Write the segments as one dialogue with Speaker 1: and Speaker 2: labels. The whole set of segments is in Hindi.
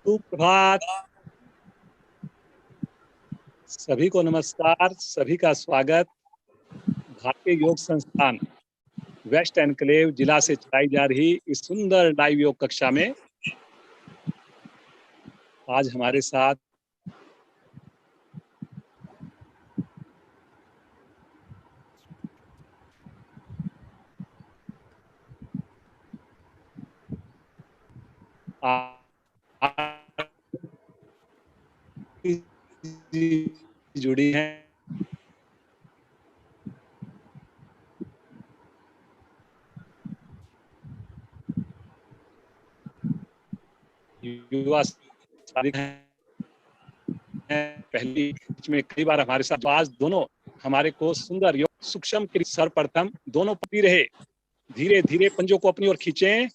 Speaker 1: सुप्रभात। सभी को नमस्कार, सभी का स्वागत। भारतीय योग संस्थान वेस्ट एनक्लेव जिला से चलाई जा रही इस सुंदर लाइव योग कक्षा में आज हमारे साथ जुड़ी हैं। युवा पहली में कई बार हमारे साथ आज दोनों हमारे को सुंदर योग सूक्ष्म सर्वप्रथम दोनों पति रहे। धीरे धीरे पंजों को अपनी ओर खींचें,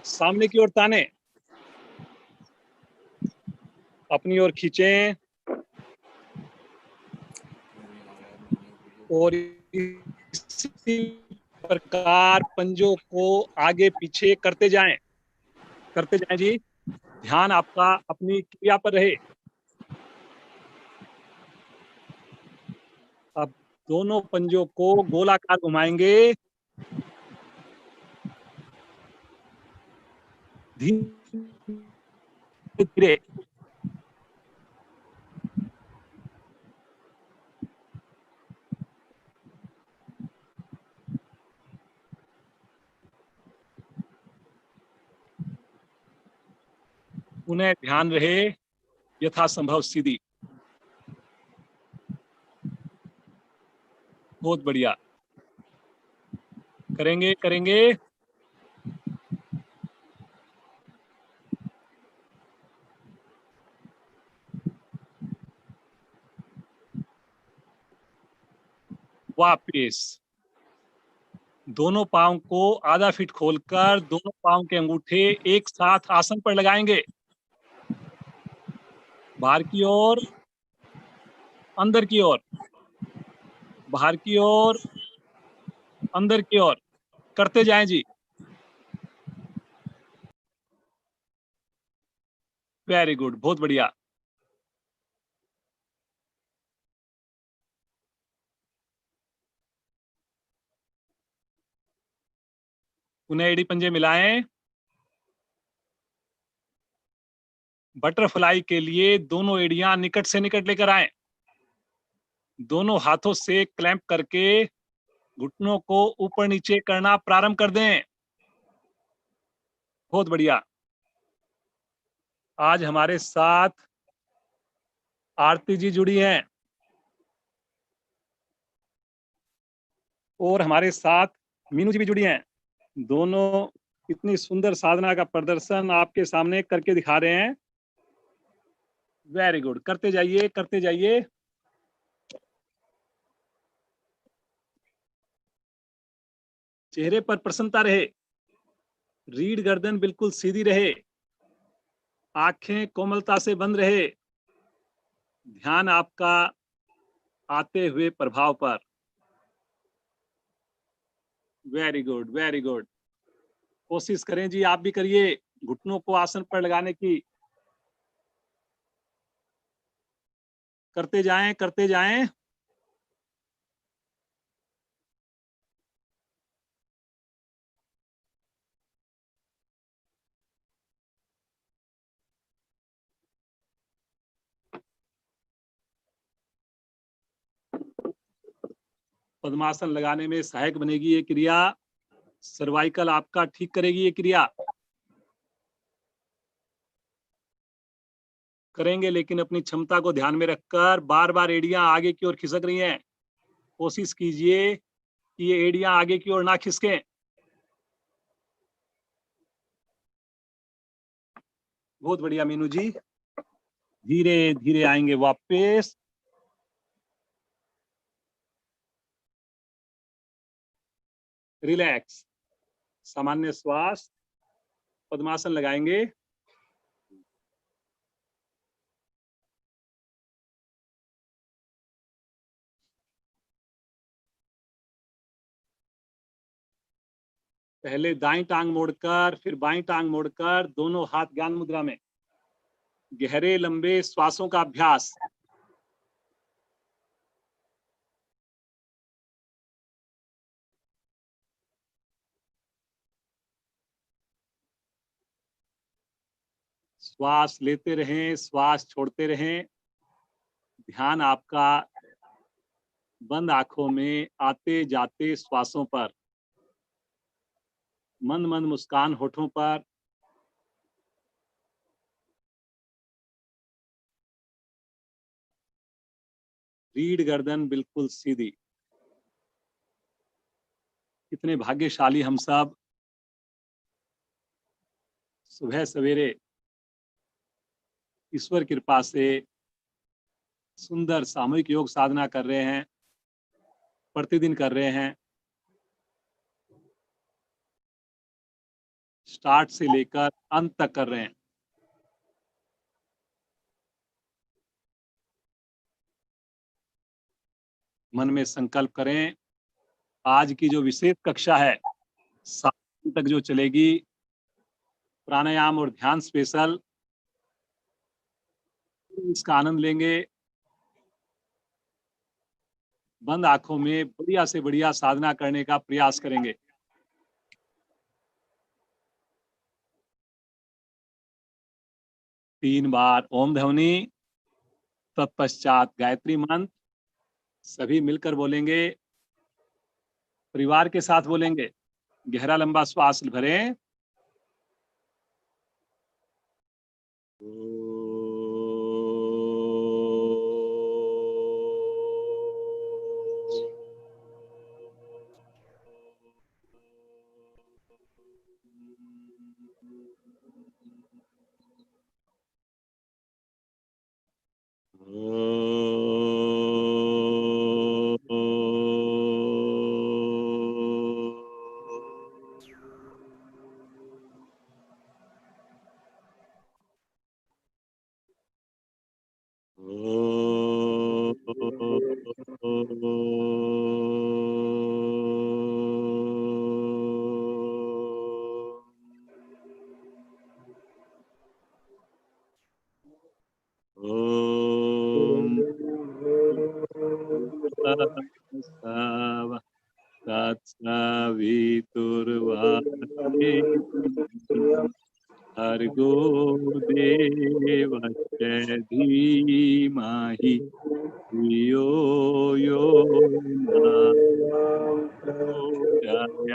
Speaker 1: सामने की ओर ताने, अपनी ओर खींचें और इसी प्रकार पंजों को आगे पीछे करते जाएं जी। ध्यान आपका अपनी क्रिया पर रहे। अब दोनों पंजों को गोलाकार घुमाएंगे। धीरे धीरे उन्हें ध्यान रहे यथासंभव सीधी। बहुत बढ़िया, करेंगे करेंगे। वापिस दोनों पांव को आधा फीट खोलकर दोनों पांव के अंगूठे एक साथ आसन पर लगाएंगे। बाहर की ओर, अंदर की ओर, बाहर की ओर, अंदर की ओर करते जाएं जी। वेरी गुड, बहुत बढ़िया। उन्हें एड़ी पंजे मिलाएं। बटरफ्लाई के लिए दोनों एड़ियां निकट से निकट लेकर आए। दोनों हाथों से क्लैंप करके घुटनों को ऊपर नीचे करना प्रारंभ कर दें। बहुत बढ़िया। आज हमारे साथ आरती जी जुड़ी हैं और हमारे साथ मीनू जी भी जुड़ी हैं। दोनों इतनी सुंदर साधना का प्रदर्शन आपके सामने करके दिखा रहे हैं। वेरी गुड, करते जाइए करते जाइए। चेहरे पर प्रसन्नता रहे, रीढ़ गर्दन बिल्कुल सीधी रहे, आंखें कोमलता से बंद रहे। ध्यान आपका आते हुए प्रभाव पर। Very good very good. कोशिश करें जी, आप भी करिए घुटनों को आसन पर लगाने की। करते जाएं करते जाएं। पद्मासन लगाने में सहायक बनेगी ये क्रिया। सर्वाइकल आपका ठीक करेगी ये क्रिया। करेंगे लेकिन अपनी क्षमता को ध्यान में रखकर। बार बार एड़ियां आगे की ओर खिसक रही हैं। कोशिश कीजिए कि ये एड़ियां आगे की ओर ना खिसकें। बहुत बढ़िया मीनू जी। धीरे धीरे आएंगे वापस। रिलैक्स, सामान्य श्वास। पद्मासन लगाएंगे। पहले दाईं टांग मोड़कर फिर बाईं टांग मोड़कर दोनों हाथ ज्ञान मुद्रा में। गहरे लंबे श्वासों का अभ्यास। श्वास लेते रहें, श्वास छोड़ते रहें। ध्यान आपका बंद आंखों में आते जाते श्वासों पर, मंद मंद मुस्कान होठों पर। रीढ़ गर्दन बिल्कुल सीधी। कितने भाग्यशाली हम सब, सुबह सवेरे ईश्वर कृपा से सुंदर सामूहिक योग साधना कर रहे हैं, प्रतिदिन कर रहे हैं। स्टार्ट से लेकर अंत तक कर रहे हैं। मन में संकल्प करें, आज की जो विशेष कक्षा है 7 दिन तक जो चलेगी, प्राणायाम और ध्यान स्पेशल, इसका आनंद लेंगे। बंद आंखों में बढ़िया से बढ़िया साधना करने का प्रयास करेंगे। तीन बार ओम ध्वनि, तत्पश्चात गायत्री मंत्र सभी मिलकर बोलेंगे, परिवार के साथ बोलेंगे। गहरा लंबा श्वास भरें। भर्गो देवस्य धीमहि धियो यो नः प्रचोदयात्।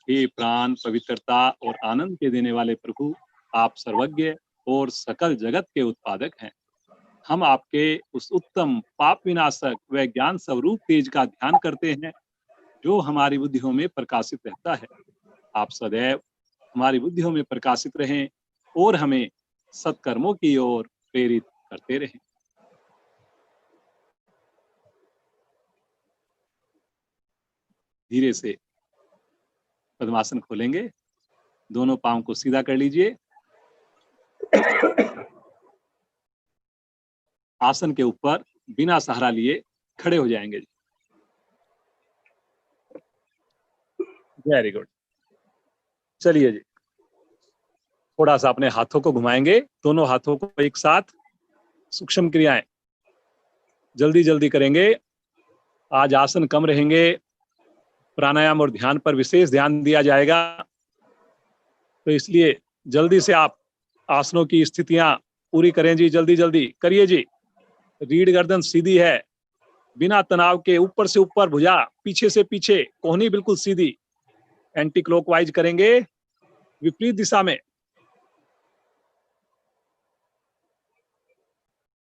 Speaker 1: हे प्राण पवित्रता और आनंद के देने वाले प्रभु, आप सर्वज्ञ और सकल जगत के उत्पादक हैं। हम आपके उस उत्तम पाप विनाशक व ज्ञान स्वरूप तेज का ध्यान करते हैं जो हमारी बुद्धियों में प्रकाशित रहता है। आप सदैव हमारी बुद्धियों में प्रकाशित रहें और हमें सत्कर्मों की ओर प्रेरित करते रहें। धीरे से पद्मासन खोलेंगे, दोनों पांव को सीधा कर लीजिए। आसन के ऊपर बिना सहारा लिए खड़े हो जाएंगे। Very good. चलिए जी, थोड़ा सा अपने हाथों को घुमाएंगे, दोनों हाथों को एक साथ। सूक्ष्म क्रियाएं जल्दी जल्दी करेंगे। आज आसन कम रहेंगे, प्राणायाम और ध्यान पर विशेष ध्यान दिया जाएगा, तो इसलिए जल्दी से आप आसनों की स्थितियां पूरी करें जी। जल्दी जल्दी करिए जी। रीढ़ गर्दन सीधी है, बिना तनाव के। ऊपर से ऊपर भुजा, पीछे से पीछे, कोहनी बिल्कुल सीधी। एंटी क्लॉकवाइज करेंगे, विपरीत दिशा में।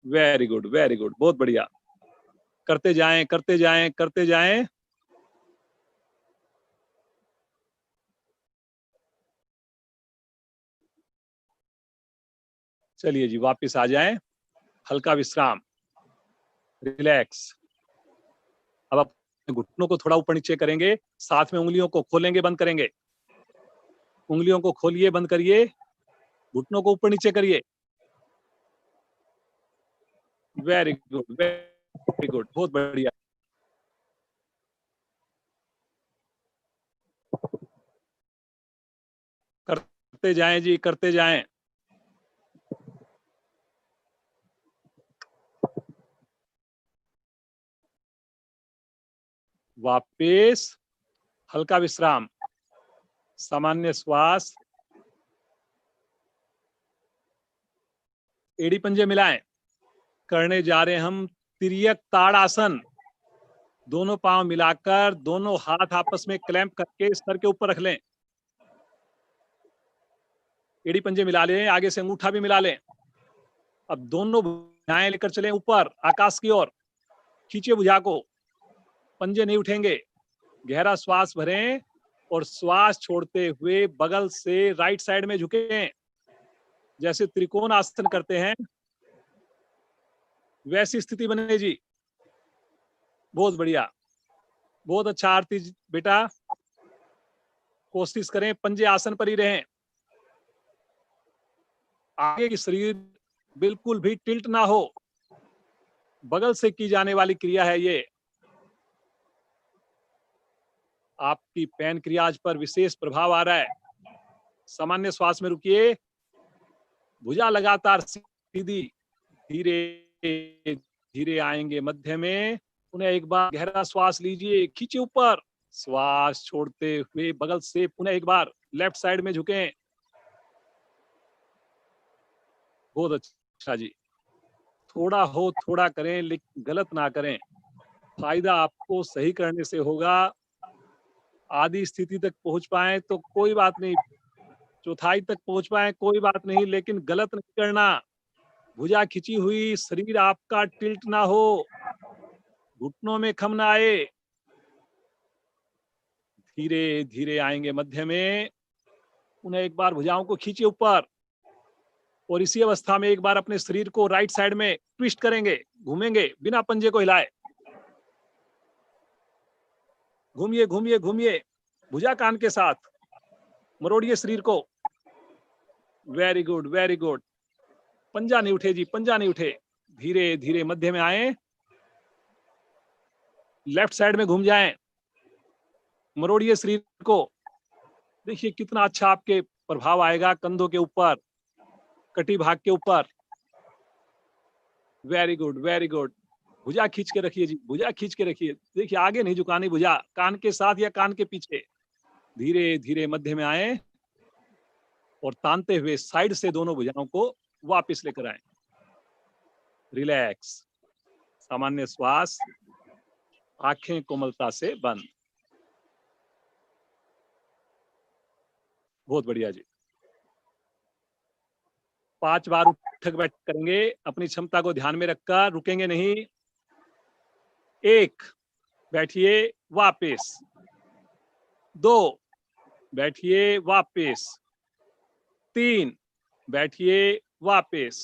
Speaker 1: वेरी गुड, वेरी गुड, बहुत बढ़िया। करते जाएं, करते जाएं, करते जाएं। चलिए जी, वापस आ जाएं। हल्का विश्राम, रिलैक्स। अब आप घुटनों को थोड़ा ऊपर नीचे करेंगे, साथ में उंगलियों को खोलेंगे, बंद करेंगे। उंगलियों को खोलिए, बंद करिए, घुटनों को ऊपर नीचे करिए। वेरी गुड, वेरी गुड, बहुत बढ़िया। करते करते जाएं जी, करते जाएं। वापस हल्का विश्राम, सामान्य श्वास, एड़ी पंजे मिलाएं। करने जा रहे हैं हम तिर्यक ताड़ासन। दोनों पांव मिलाकर दोनों हाथ आपस में क्लैंप करके सर के ऊपर रख लें। एड़ी पंजे मिला लें, आगे से अंगूठा भी मिला लें। अब दोनों भुजाएं लेकर चलें ऊपर आकाश की ओर। खींचे भुजा को, पंजे नहीं उठेंगे। गहरा श्वास भरें और श्वास छोड़ते हुए बगल से राइट साइड में झुकें। जैसे त्रिकोण आसन करते हैं वैसी स्थिति बने जी। बहुत बढ़िया, बहुत अच्छा आरती बेटा। कोशिश करें पंजे आसन पर ही रहें। आगे की शरीर बिल्कुल भी टिल्ट ना हो। बगल से की जाने वाली क्रिया है ये। आपकी पैनक्रियाज पर विशेष प्रभाव आ रहा है। सामान्य श्वास में रुकिए, भुजा लगातार सीधी, धीरे धीरे आएंगे मध्य में। पुनः एक बार गहरा श्वास लीजिए, खींचे ऊपर, श्वास छोड़ते हुए बगल से पुनः एक बार लेफ्ट साइड में झुकें। बहुत अच्छा जी। थोड़ा हो थोड़ा करें, लेकिन गलत ना करें। फायदा आपको सही करने से होगा। आधी स्थिति तक पहुंच पाए तो कोई बात नहीं, चौथाई तक पहुंच पाए कोई बात नहीं, लेकिन गलत नहीं करना। भुजा खिंची हुई, शरीर आपका टिल्ट ना हो, घुटनों में खम ना आए। धीरे धीरे आएंगे मध्य में। उन्हें एक बार भुजाओं को खींचिए ऊपर और इसी अवस्था में एक बार अपने शरीर को राइट साइड में ट्विस्ट करेंगे, घूमेंगे बिना पंजे को हिलाए। घूमिए घूमिए घूमिए, भुजा कान के साथ मरोड़िए शरीर को। Very good, very good. पंजा नहीं उठे जी, पंजा नहीं उठे। धीरे धीरे मध्य में आए, लेफ्ट साइड में घूम जाएं, मरोड़िए शरीर को। देखिए कितना अच्छा आपके प्रभाव आएगा कंधों के ऊपर, कटी भाग के ऊपर। Very good, very good. भुजा खींच के रखिए जी, भुजा खींच के रखिए। देखिए आगे नहीं झुकानी भुजा, कान के साथ या कान के पीछे। धीरे धीरे मध्य में आए और तानते हुए साइड से दोनों भुजाओं को वापस लेकर आए। रिलैक्स, सामान्य श्वास, आंखें कोमलता से बंद। बहुत बढ़िया जी। 5 बार उठक बैठक करेंगे, अपनी क्षमता को ध्यान में रखकर, रुकेंगे नहीं। 1, बैठिए वापस। 2, बैठिए वापस। 3, बैठिए वापस।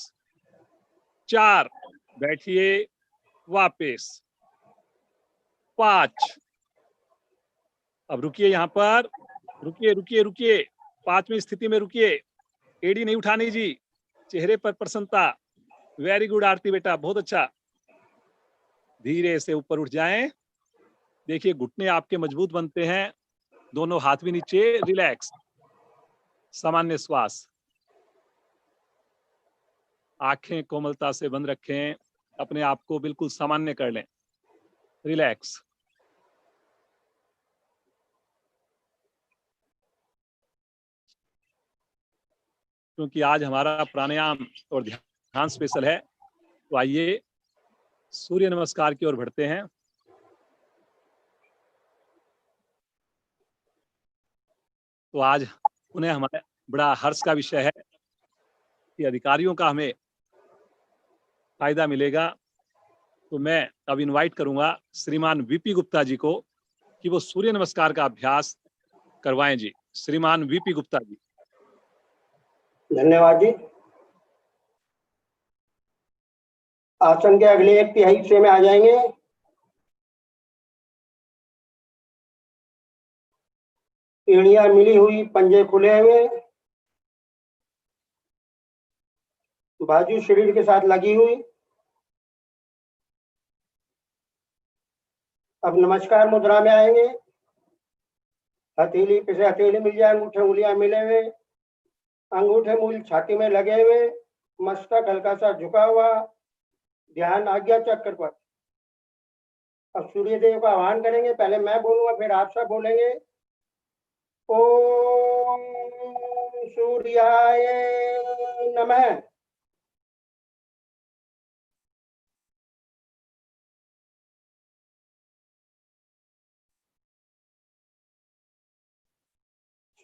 Speaker 1: 4, बैठिए वापस। 5, अब रुकिए यहां पर, रुकिए रुकिए रुकिए, 5वीं स्थिति में रुकिए। एड़ी नहीं उठानी जी, चेहरे पर प्रसन्नता। वेरी गुड आरती बेटा, बहुत अच्छा। धीरे से ऊपर उठ जाएं। देखिए घुटने आपके मजबूत बनते हैं, दोनों हाथ भी नीचे। रिलैक्स, सामान्य श्वास, आंखें कोमलता से बंद रखें, अपने आप को बिल्कुल सामान्य कर लें। रिलैक्स। क्योंकि आज हमारा प्राणायाम और ध्यान स्पेशल है, तो आइए सूर्य नमस्कार की ओर बढ़ते हैं। तो आज उन्हें हमारे बड़ा हर्ष का विषय है कि अधिकारियों का हमें फायदा मिलेगा। तो मैं अब इनवाइट करूंगा श्रीमान वीपी गुप्ता जी को कि वो सूर्य नमस्कार का अभ्यास करवाएं जी। श्रीमान वीपी गुप्ता जी।
Speaker 2: धन्यवाद जी। आसन के अगले 1 तिहाई हिस्से में आ जाएंगे। एड़ियां मिली हुई, पंजे खुले हुए, बाजू शरीर के साथ लगी हुई। अब नमस्कार मुद्रा में आएंगे। हथेली पे से हथेली मिल जाए, अंगूठे उंगलियां मिले हुए, अंगूठे मूल छाती में लगे हुए, मस्तक हल्का सा झुका हुआ, ध्यान आज्ञा चक्र पर। अब सूर्य देव का आह्वान करेंगे, पहले मैं बोलूंगा फिर आप सब बोलेंगे। ओम सूर्याय नमः।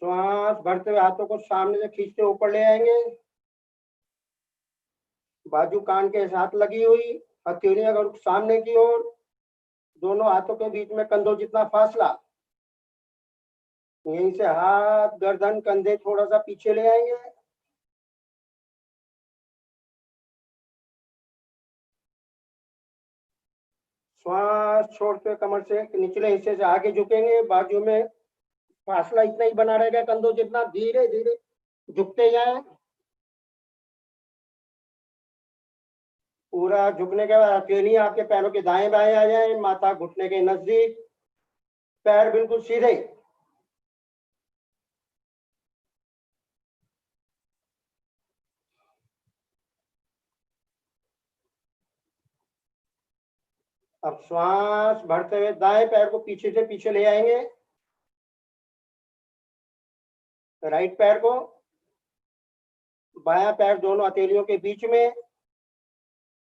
Speaker 2: श्वास भरते हुए हाथों को सामने से खींचते ऊपर ले आएंगे, बाजू कान के साथ लगी हुई, हथेलियां अगर सामने की ओर, दोनों हाथों के बीच में कंधों जितना फासला, यहीं से हाथ गर्दन कंधे थोड़ा सा पीछे ले आएंगे। श्वास छोड़ते हुए कमर से निचले हिस्से से आगे झुकेंगे, बाजू में फासला इतना ही बना रहेगा कंधों जितना, धीरे धीरे झुकते जाएं। पूरा झुकने के बाद हथेली आपके पैरों के दाएं बाएं आ जाए, माथा घुटने के नजदीक, पैर बिल्कुल सीधे। अब श्वास भरते हुए दाएं पैर को पीछे से पीछे ले आएंगे, राइट पैर को, बायां पैर दोनों हथेलियों के बीच में,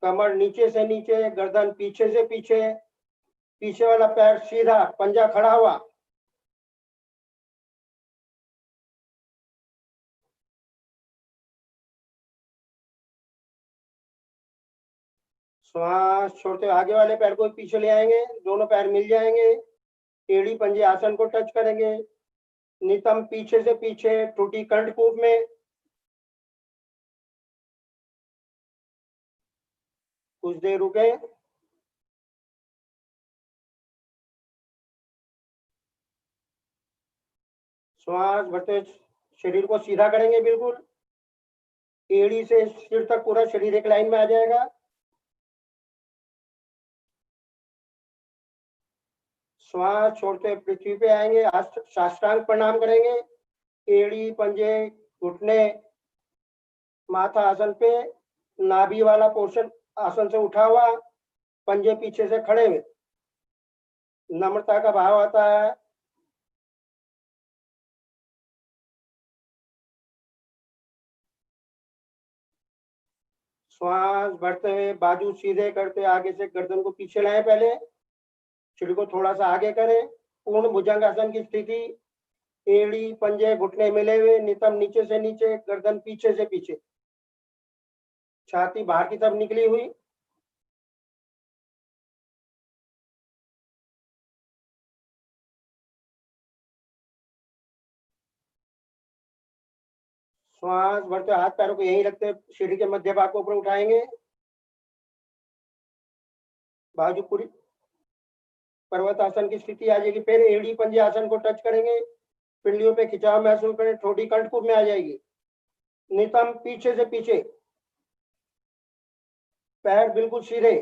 Speaker 2: कमर नीचे से नीचे, गर्दन पीछे से पीछे, पीछे वाला पैर सीधा, पंजा खड़ा हुआ। श्वास छोड़ते हुए आगे वाले पैर को पीछे ले आएंगे, दोनों पैर मिल जाएंगे, एड़ी पंजे आसन को टच करेंगे, नितंब पीछे से पीछे, टूटी कंठकूप में। कुछ देर रुके। श्वास भरते शरीर को सीधा करेंगे, बिल्कुल एड़ी से सिर तक पूरा शरीर एक लाइन में आ जाएगा। श्वास छोड़ते पृथ्वी पे आएंगे, साष्टांग प्रणाम करेंगे, एड़ी पंजे घुटने माथा आसन पे, नाभि वाला पोर्शन आसन से उठा हुआ, पंजे पीछे से खड़े हुए, नम्रता का भाव आता है। श्वास भरते हुए बाजू सीधे करते आगे से गर्दन को पीछे लाएं, पहले सिर को थोड़ा सा आगे करें, पूर्ण भुजंगासन की स्थिति, एड़ी पंजे घुटने मिले हुए, नितंब नीचे से नीचे, गर्दन पीछे से पीछे, छाती बाहर की तरफ निकली हुई। श्वास भरते हाथ पैरों को यहीं रखते सीढ़ी के मध्य भाग को ऊपर उठाएंगे, बाजू पूरी पर्वत आसन की स्थिति आ जाएगी, फिर एड़ी पंजे आसन को टच करेंगे, पिंडलियों पे खिंचाव महसूस करें, ठोड़ी कंठकूप में आ जाएगी, नितंब पीछे से पीछे, पैर बिल्कुल सीधे।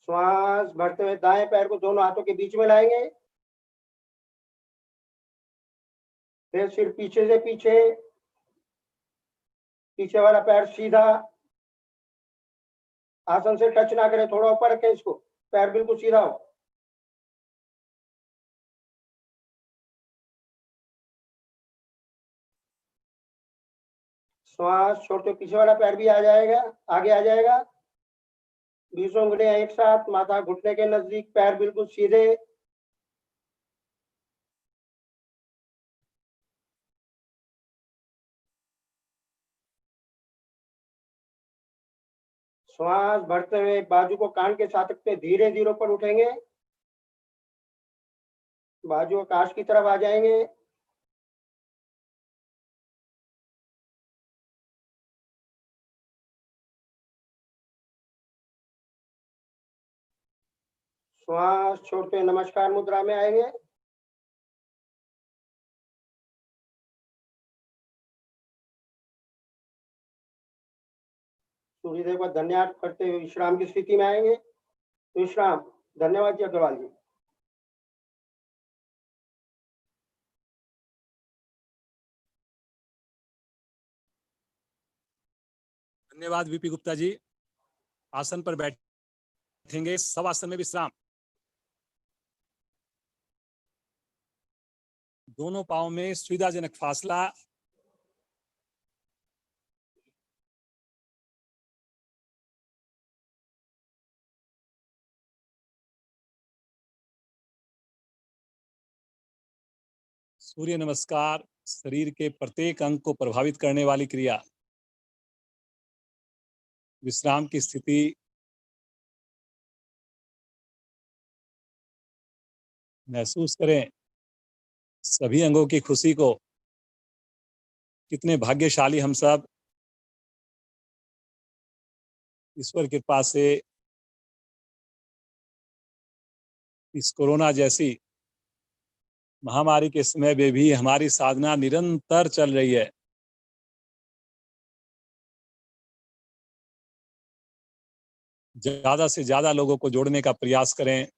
Speaker 2: श्वास भरते हुए दाएं पैर को दोनों हाथों के बीच में लाएंगे, फिर सिर पीछे से पीछे, पीछे वाला पैर सीधा, आसन से टच ना करें, थोड़ा ऊपर रखें इसको, पैर बिल्कुल सीधा हो। श्वास छोड़ते पीछे वाला पैर भी आ जाएगा, आगे आ जाएगा, 20 उंगलियां एक साथ, माथा घुटने के नजदीक, पैर बिल्कुल सीधे। श्वास भरते हुए बाजू को कान के साथ रखते धीरे धीरे ऊपर उठेंगे, बाजू आकाश की तरफ आ जाएंगे। श्वास छोड़ते नमस्कार मुद्रा में आएंगे। सूर्यदेव का धन्यवाद करते हुए विश्राम की स्थिति में आएंगे। विश्राम। धन्यवाद जी अग्रवाल जी।
Speaker 1: धन्यवाद वीपी गुप्ता जी। आसन पर बैठेंगे, सब आसन में विश्राम। दोनों पांव में सुविधाजनक फासला। सूर्य नमस्कार शरीर के प्रत्येक अंग को प्रभावित करने वाली क्रिया। विश्राम की स्थिति, महसूस करें सभी अंगों की खुशी को। कितने भाग्यशाली हम सब, ईश्वर की कृपा से इस कोरोना जैसी महामारी के समय में भी हमारी साधना निरंतर चल रही है। ज्यादा से ज्यादा लोगों को जोड़ने का प्रयास करें।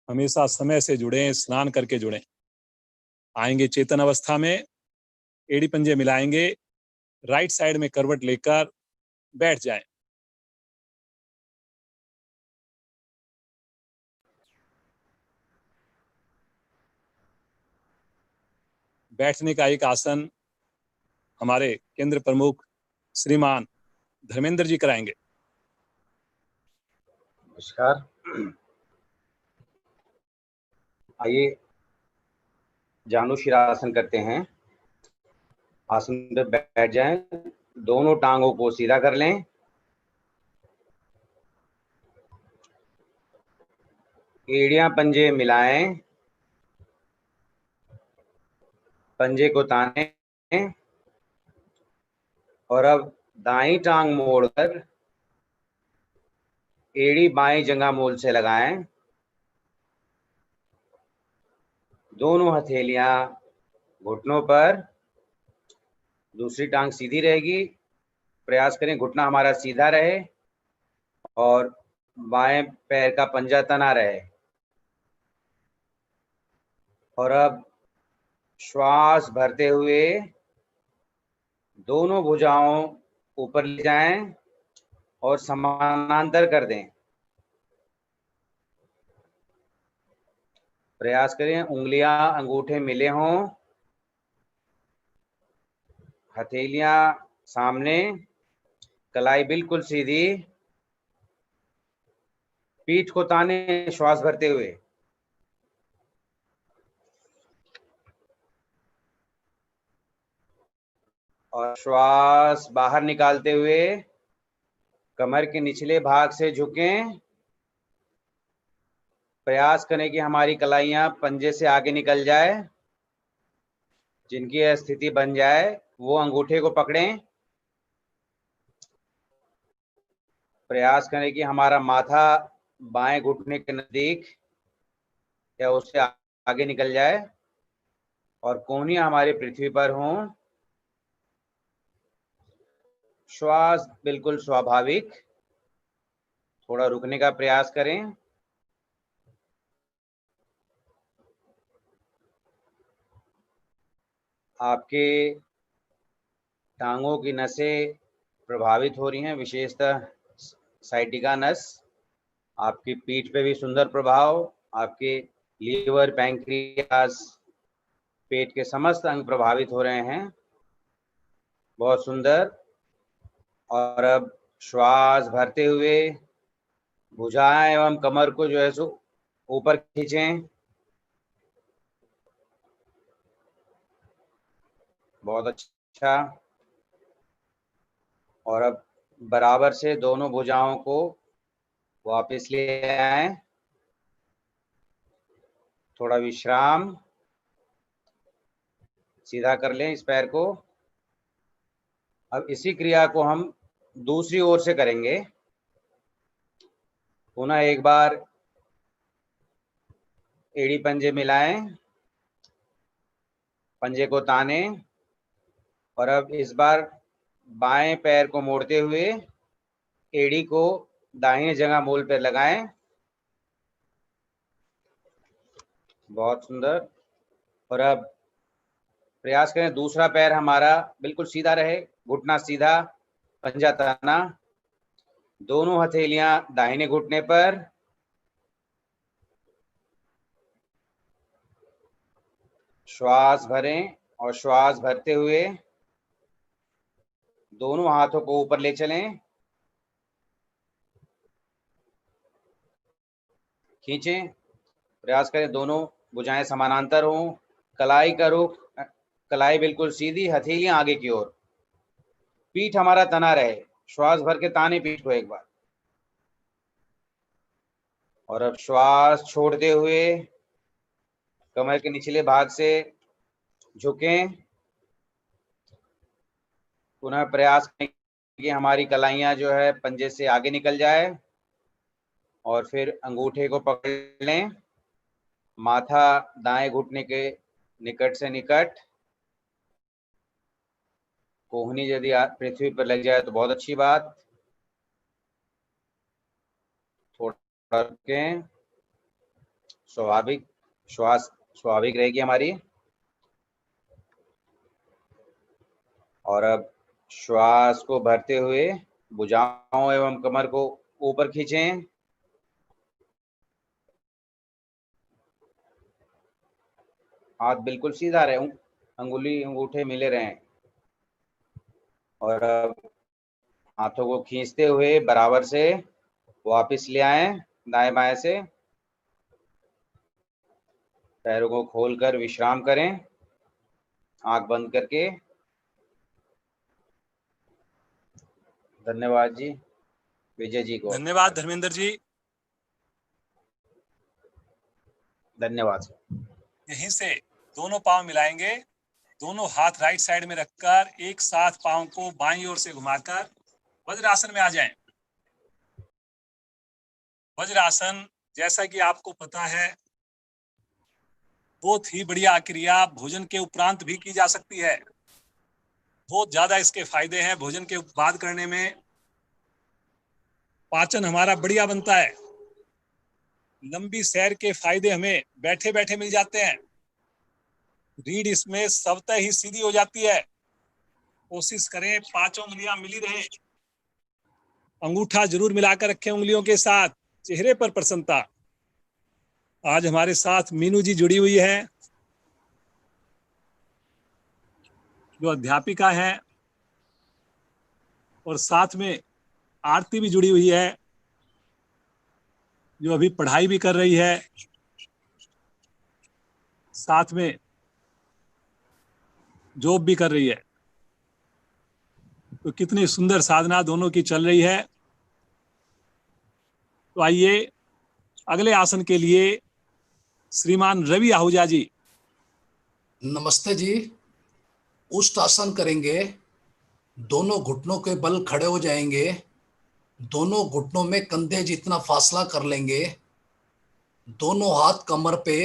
Speaker 1: हमेशा समय से जुड़ें, स्नान करके जुड़ें। आएंगे चेतन अवस्था में, एड़ी पंजे मिलाएंगे, राइट साइड में करवट लेकर बैठ जाएं। बैठने का एक आसन हमारे केंद्र प्रमुख श्रीमान धर्मेंद्र जी कराएंगे।
Speaker 3: नमस्कार। आइए जानु शिरासन करते हैं। आसन पे बैठ जाएं, दोनों टांगों को सीधा कर लें। एड़ियां पंजे मिलाएं, पंजे को तानें और अब दाईं टांग मोड़कर एड़ी बाएं जंघा मूल से लगाएं। दोनों हथेलियां घुटनों पर, दूसरी टांग सीधी रहेगी। प्रयास करें घुटना हमारा सीधा रहे और बाएं पैर का पंजा तना रहे। और अब श्वास भरते हुए दोनों भुजाओं ऊपर ले जाएं और समानांतर कर दें। प्रयास करें उंगलियां अंगूठे मिले हों, हथेलियां सामने, कलाई बिल्कुल सीधी। पीठ को ताने श्वास भरते हुए। और श्वास बाहर निकालते हुए कमर के निचले भाग से झुकें। प्रयास करें कि हमारी कलाइयां पंजे से आगे निकल जाए। जिनकी यह स्थिति बन जाए वो अंगूठे को पकड़ें। प्रयास करें कि हमारा माथा बाएं घुटने के नजदीक या उससे आगे निकल जाए और कोहनियां हमारे पृथ्वी पर हों। श्वास बिल्कुल स्वाभाविक। थोड़ा रुकने का प्रयास करें। आपके टांगों की नसें प्रभावित हो रही हैं, विशेषतः साइटिका नस। आपकी पीठ पे भी सुंदर प्रभाव। आपके लीवर, पैंक्रियास, पेट के समस्त अंग प्रभावित हो रहे हैं। बहुत सुंदर। और अब श्वास भरते हुए भुजाएं एवं कमर को जो है सो ऊपर खींचें। बहुत अच्छा। और अब बराबर से दोनों भुजाओं को वापस ले आएं। थोड़ा विश्राम। सीधा कर लें इस पैर को। अब इसी क्रिया को हम दूसरी ओर से करेंगे। पुनः एक बार एड़ी पंजे मिलाएं, पंजे को ताने और अब इस बार बाएं पैर को मोड़ते हुए एड़ी को दाहिने जगह मूल पर लगाएं। बहुत सुंदर। और अब प्रयास करें दूसरा पैर हमारा बिल्कुल सीधा रहे, घुटना सीधा, पंजा तना, दोनों हथेलियां दाहिने घुटने पर। श्वास भरें और श्वास भरते हुए दोनों हाथों को ऊपर ले चलें, खींचें। प्रयास करें दोनों भुजाएं समानांतर हों, कलाई का रुख, कलाई बिल्कुल सीधी, हथेलियां आगे की ओर, पीठ हमारा तना रहे। श्वास भर के ताने पीठ को एक बार, और अब श्वास छोड़ते हुए कमर के निचले भाग से झुकें। पुनः प्रयास करें कि हमारी कलाइयां जो है पंजे से आगे निकल जाए, और फिर अंगूठे को पकड़ लें, माथा दाएं घुटने के निकट से निकट, कोहनी यदि पृथ्वी पर लग जाए तो बहुत अच्छी बात। थोड़ा रुकें, स्वाभाविक श्वास स्वाभाविक रहेगी हमारी। और अब श्वास को भरते हुए भुजाओं एवं कमर को ऊपर खींचें। हाथ बिल्कुल सीधा रहे, अंगुली अंगूठे मिले रहें। और अब हाथों को खींचते हुए बराबर से वापस ले आएं, दाएं बाएं से। पैरों को खोलकर विश्राम करें, आंख बंद करके। धन्यवाद जी। विजय जी को
Speaker 1: धन्यवाद धर्मेंद्र जी।
Speaker 3: धन्यवाद।
Speaker 1: यहीं से दोनों पांव मिलाएंगे, दोनों हाथ राइट साइड में रखकर एक साथ पांव को बाईं ओर से घुमाकर वज्रासन में आ जाएं। वज्रासन जैसा कि आपको पता है बहुत ही बढ़िया क्रिया भोजन के उपरांत भी की जा सकती है। बहुत ज्यादा इसके फायदे हैं। भोजन के बाद करने में पाचन हमारा बढ़िया बनता है। लंबी सैर के फायदे हमें बैठे बैठे मिल जाते हैं। रीढ़ इसमें स्वतः ही सीधी हो जाती है। कोशिश करें पांचों उंगलियां मिली रहे, अंगूठा जरूर मिलाकर रखें उंगलियों के साथ, चेहरे पर प्रसन्नता। आज हमारे साथ मीनू जी जुड़ी हुई है, जो अध्यापिका है, और साथ में आरती भी जुड़ी हुई है, जो अभी पढ़ाई भी कर रही है, साथ में जॉब भी कर रही है। तो कितनी सुंदर साधना दोनों की चल रही है। तो आइए अगले आसन के लिए श्रीमान रवि आहूजा जी।
Speaker 4: नमस्ते जी। उष्ट आसन करेंगे। दोनों घुटनों के बल खड़े हो जाएंगे। दोनों घुटनों में कंधे जितना फासला कर लेंगे। दोनों हाथ कमर पे,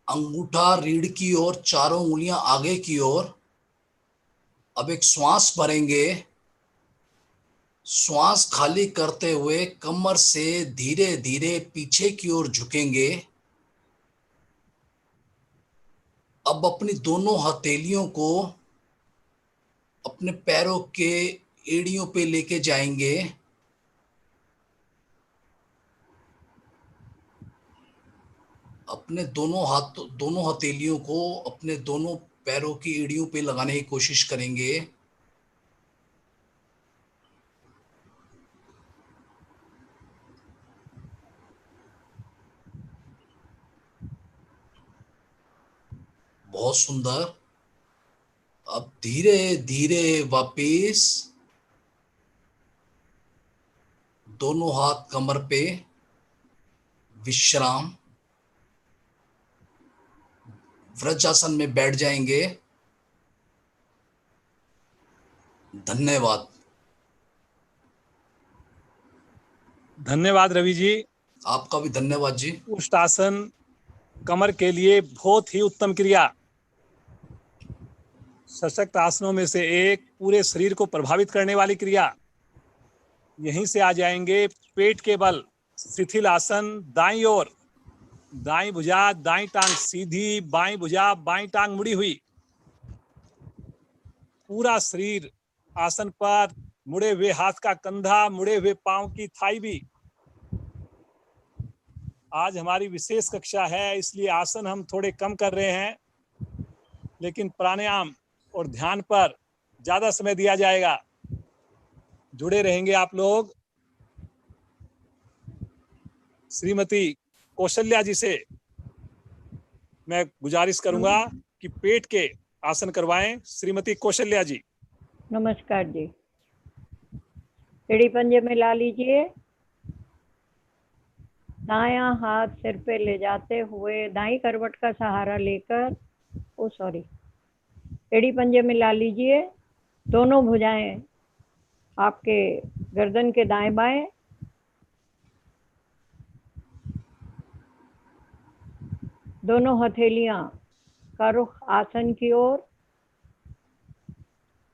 Speaker 4: अंगूठा रीढ़ की ओर, चारों उंगलियां आगे की ओर। अब एक श्वास भरेंगे। श्वास खाली करते हुए कमर से धीरे धीरे पीछे की ओर झुकेंगे। अब अपनी दोनों हथेलियों को अपने पैरों के एड़ियों पे लेके जाएंगे। अपने दोनों हथेलियों को अपने दोनों पैरों की एड़ियों पे लगाने की कोशिश करेंगे। बहुत सुंदर। अब धीरे धीरे वापिस दोनों हाथ कमर पे, विश्राम। वज्रासन में बैठ जाएंगे। धन्यवाद।
Speaker 1: धन्यवाद रवि जी।
Speaker 4: आपका भी धन्यवाद जी।
Speaker 1: उष्ट आसन कमर के लिए बहुत ही उत्तम क्रिया, सशक्त आसनों में से एक, पूरे शरीर को प्रभावित करने वाली क्रिया। यहीं से आ जाएंगे पेट के बल, शिथिल आसन, दाईं ओर, दाईं भुजा दाईं टांग सीधी, बाईं भुजा बाईं टांग मुड़ी हुई, पूरा शरीर आसन पर, मुड़े हुए हाथ का कंधा, मुड़े हुए पांव की थाई भी। आज हमारी विशेष कक्षा है, इसलिए आसन हम थोड़े कम कर रहे हैं, लेकिन प्राणायाम और ध्यान पर ज्यादा समय दिया जाएगा। जुड़े रहेंगे आप लोग। श्रीमती कौशल्या जी से मैं गुजारिश करूंगा कि पेट के आसन करवाएं। श्रीमती कौशल्या जी।
Speaker 5: नमस्कार जी। एड़ी पंजे में ला लीजिए। दायां हाथ सिर पे ले जाते हुए दाईं करवट का सहारा लेकर, एड़ी पंजे में ला लीजिए। दोनों भुजाएं आपके गर्दन के दाएं बाएं। दोनों हथेलियां का रुख आसन की ओर,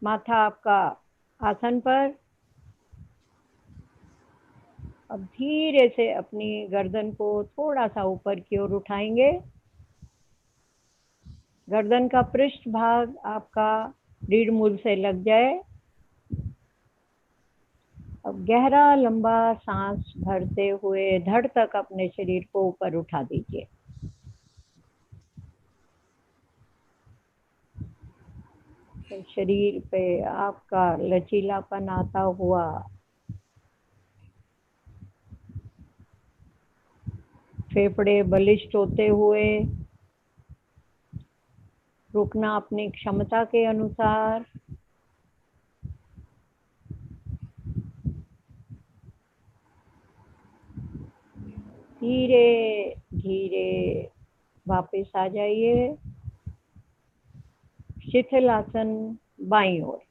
Speaker 5: माथा आपका आसन पर। अब धीरे से अपनी गर्दन को थोड़ा सा ऊपर की ओर उठाएंगे। गर्दन का पृष्ठ भाग आपका रीढ़ मूल से लग जाए। अब गहरा लंबा सांस भरते हुए धड़ तक अपने शरीर को ऊपर उठा दीजिए। तो शरीर पे आपका लचीलापन आता हुआ फेफड़े बलिष्ठ होते हुए, रुकना अपनी क्षमता के अनुसार। धीरे धीरे वापस आ जाइए। शिथिल आसन बाईं ओर।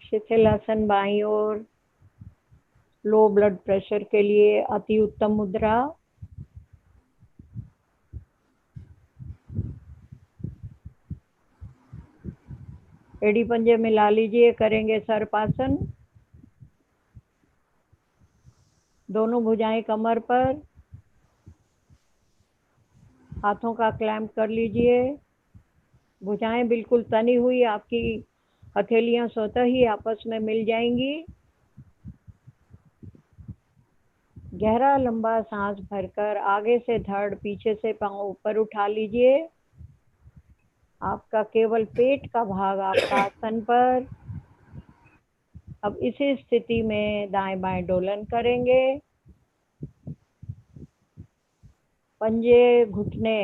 Speaker 5: शिथिल आसन बाईं ओर लो ब्लड प्रेशर के लिए अति उत्तम मुद्रा। एड़ी पंजे में ला लीजिए। करेंगे सर्पासन। दोनों भुजाएं कमर पर, हाथों का क्लैंप कर लीजिए। भुजाएं बिल्कुल तनी हुई, आपकी हथेलियां स्वतः ही आपस में मिल जाएंगी। गहरा लंबा सांस भरकर आगे से धड़, पीछे से पांव ऊपर उठा लीजिए। आपका केवल पेट का भाग आपका आसन पर। अब इसी स्थिति में दाएं बाएं डोलन करेंगे। पंजे घुटने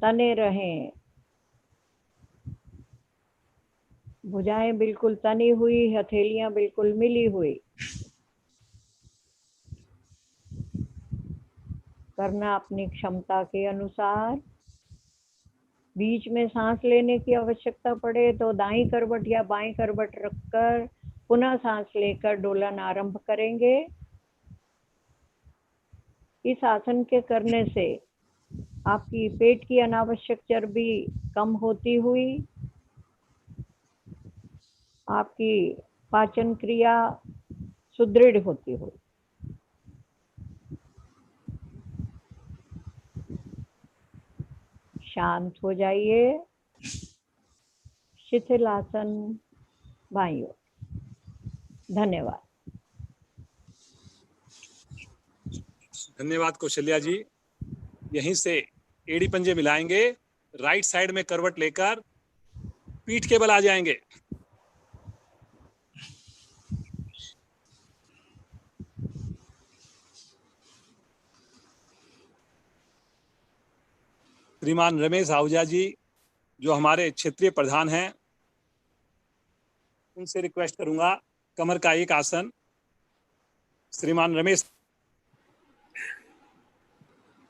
Speaker 5: तने रहें। भुजाएं बिल्कुल तनी हुई, हथेलियां बिल्कुल मिली हुई। करना अपनी क्षमता के अनुसार। बीच में सांस लेने की आवश्यकता पड़े तो दाईं करवट या बाईं करवट रखकर पुनः सांस लेकर डोलन आरंभ करेंगे। इस आसन के करने से आपकी पेट की अनावश्यक चर्बी कम होती हुई, आपकी पाचन क्रिया सुदृढ़ होती हुई। शांत हो जाइए। शिथिल आसन बाईं ओर। धन्यवाद।
Speaker 1: धन्यवाद कौशल्या जी। यहीं से एड़ी पंजे मिलाएंगे। राइट साइड में करवट लेकर पीठ के बल आ जाएंगे। श्रीमान रमेश आहूजा जी, जो हमारे क्षेत्रीय प्रधान हैं, उनसे रिक्वेस्ट करूंगा कमर का एक आसन। श्रीमान रमेश।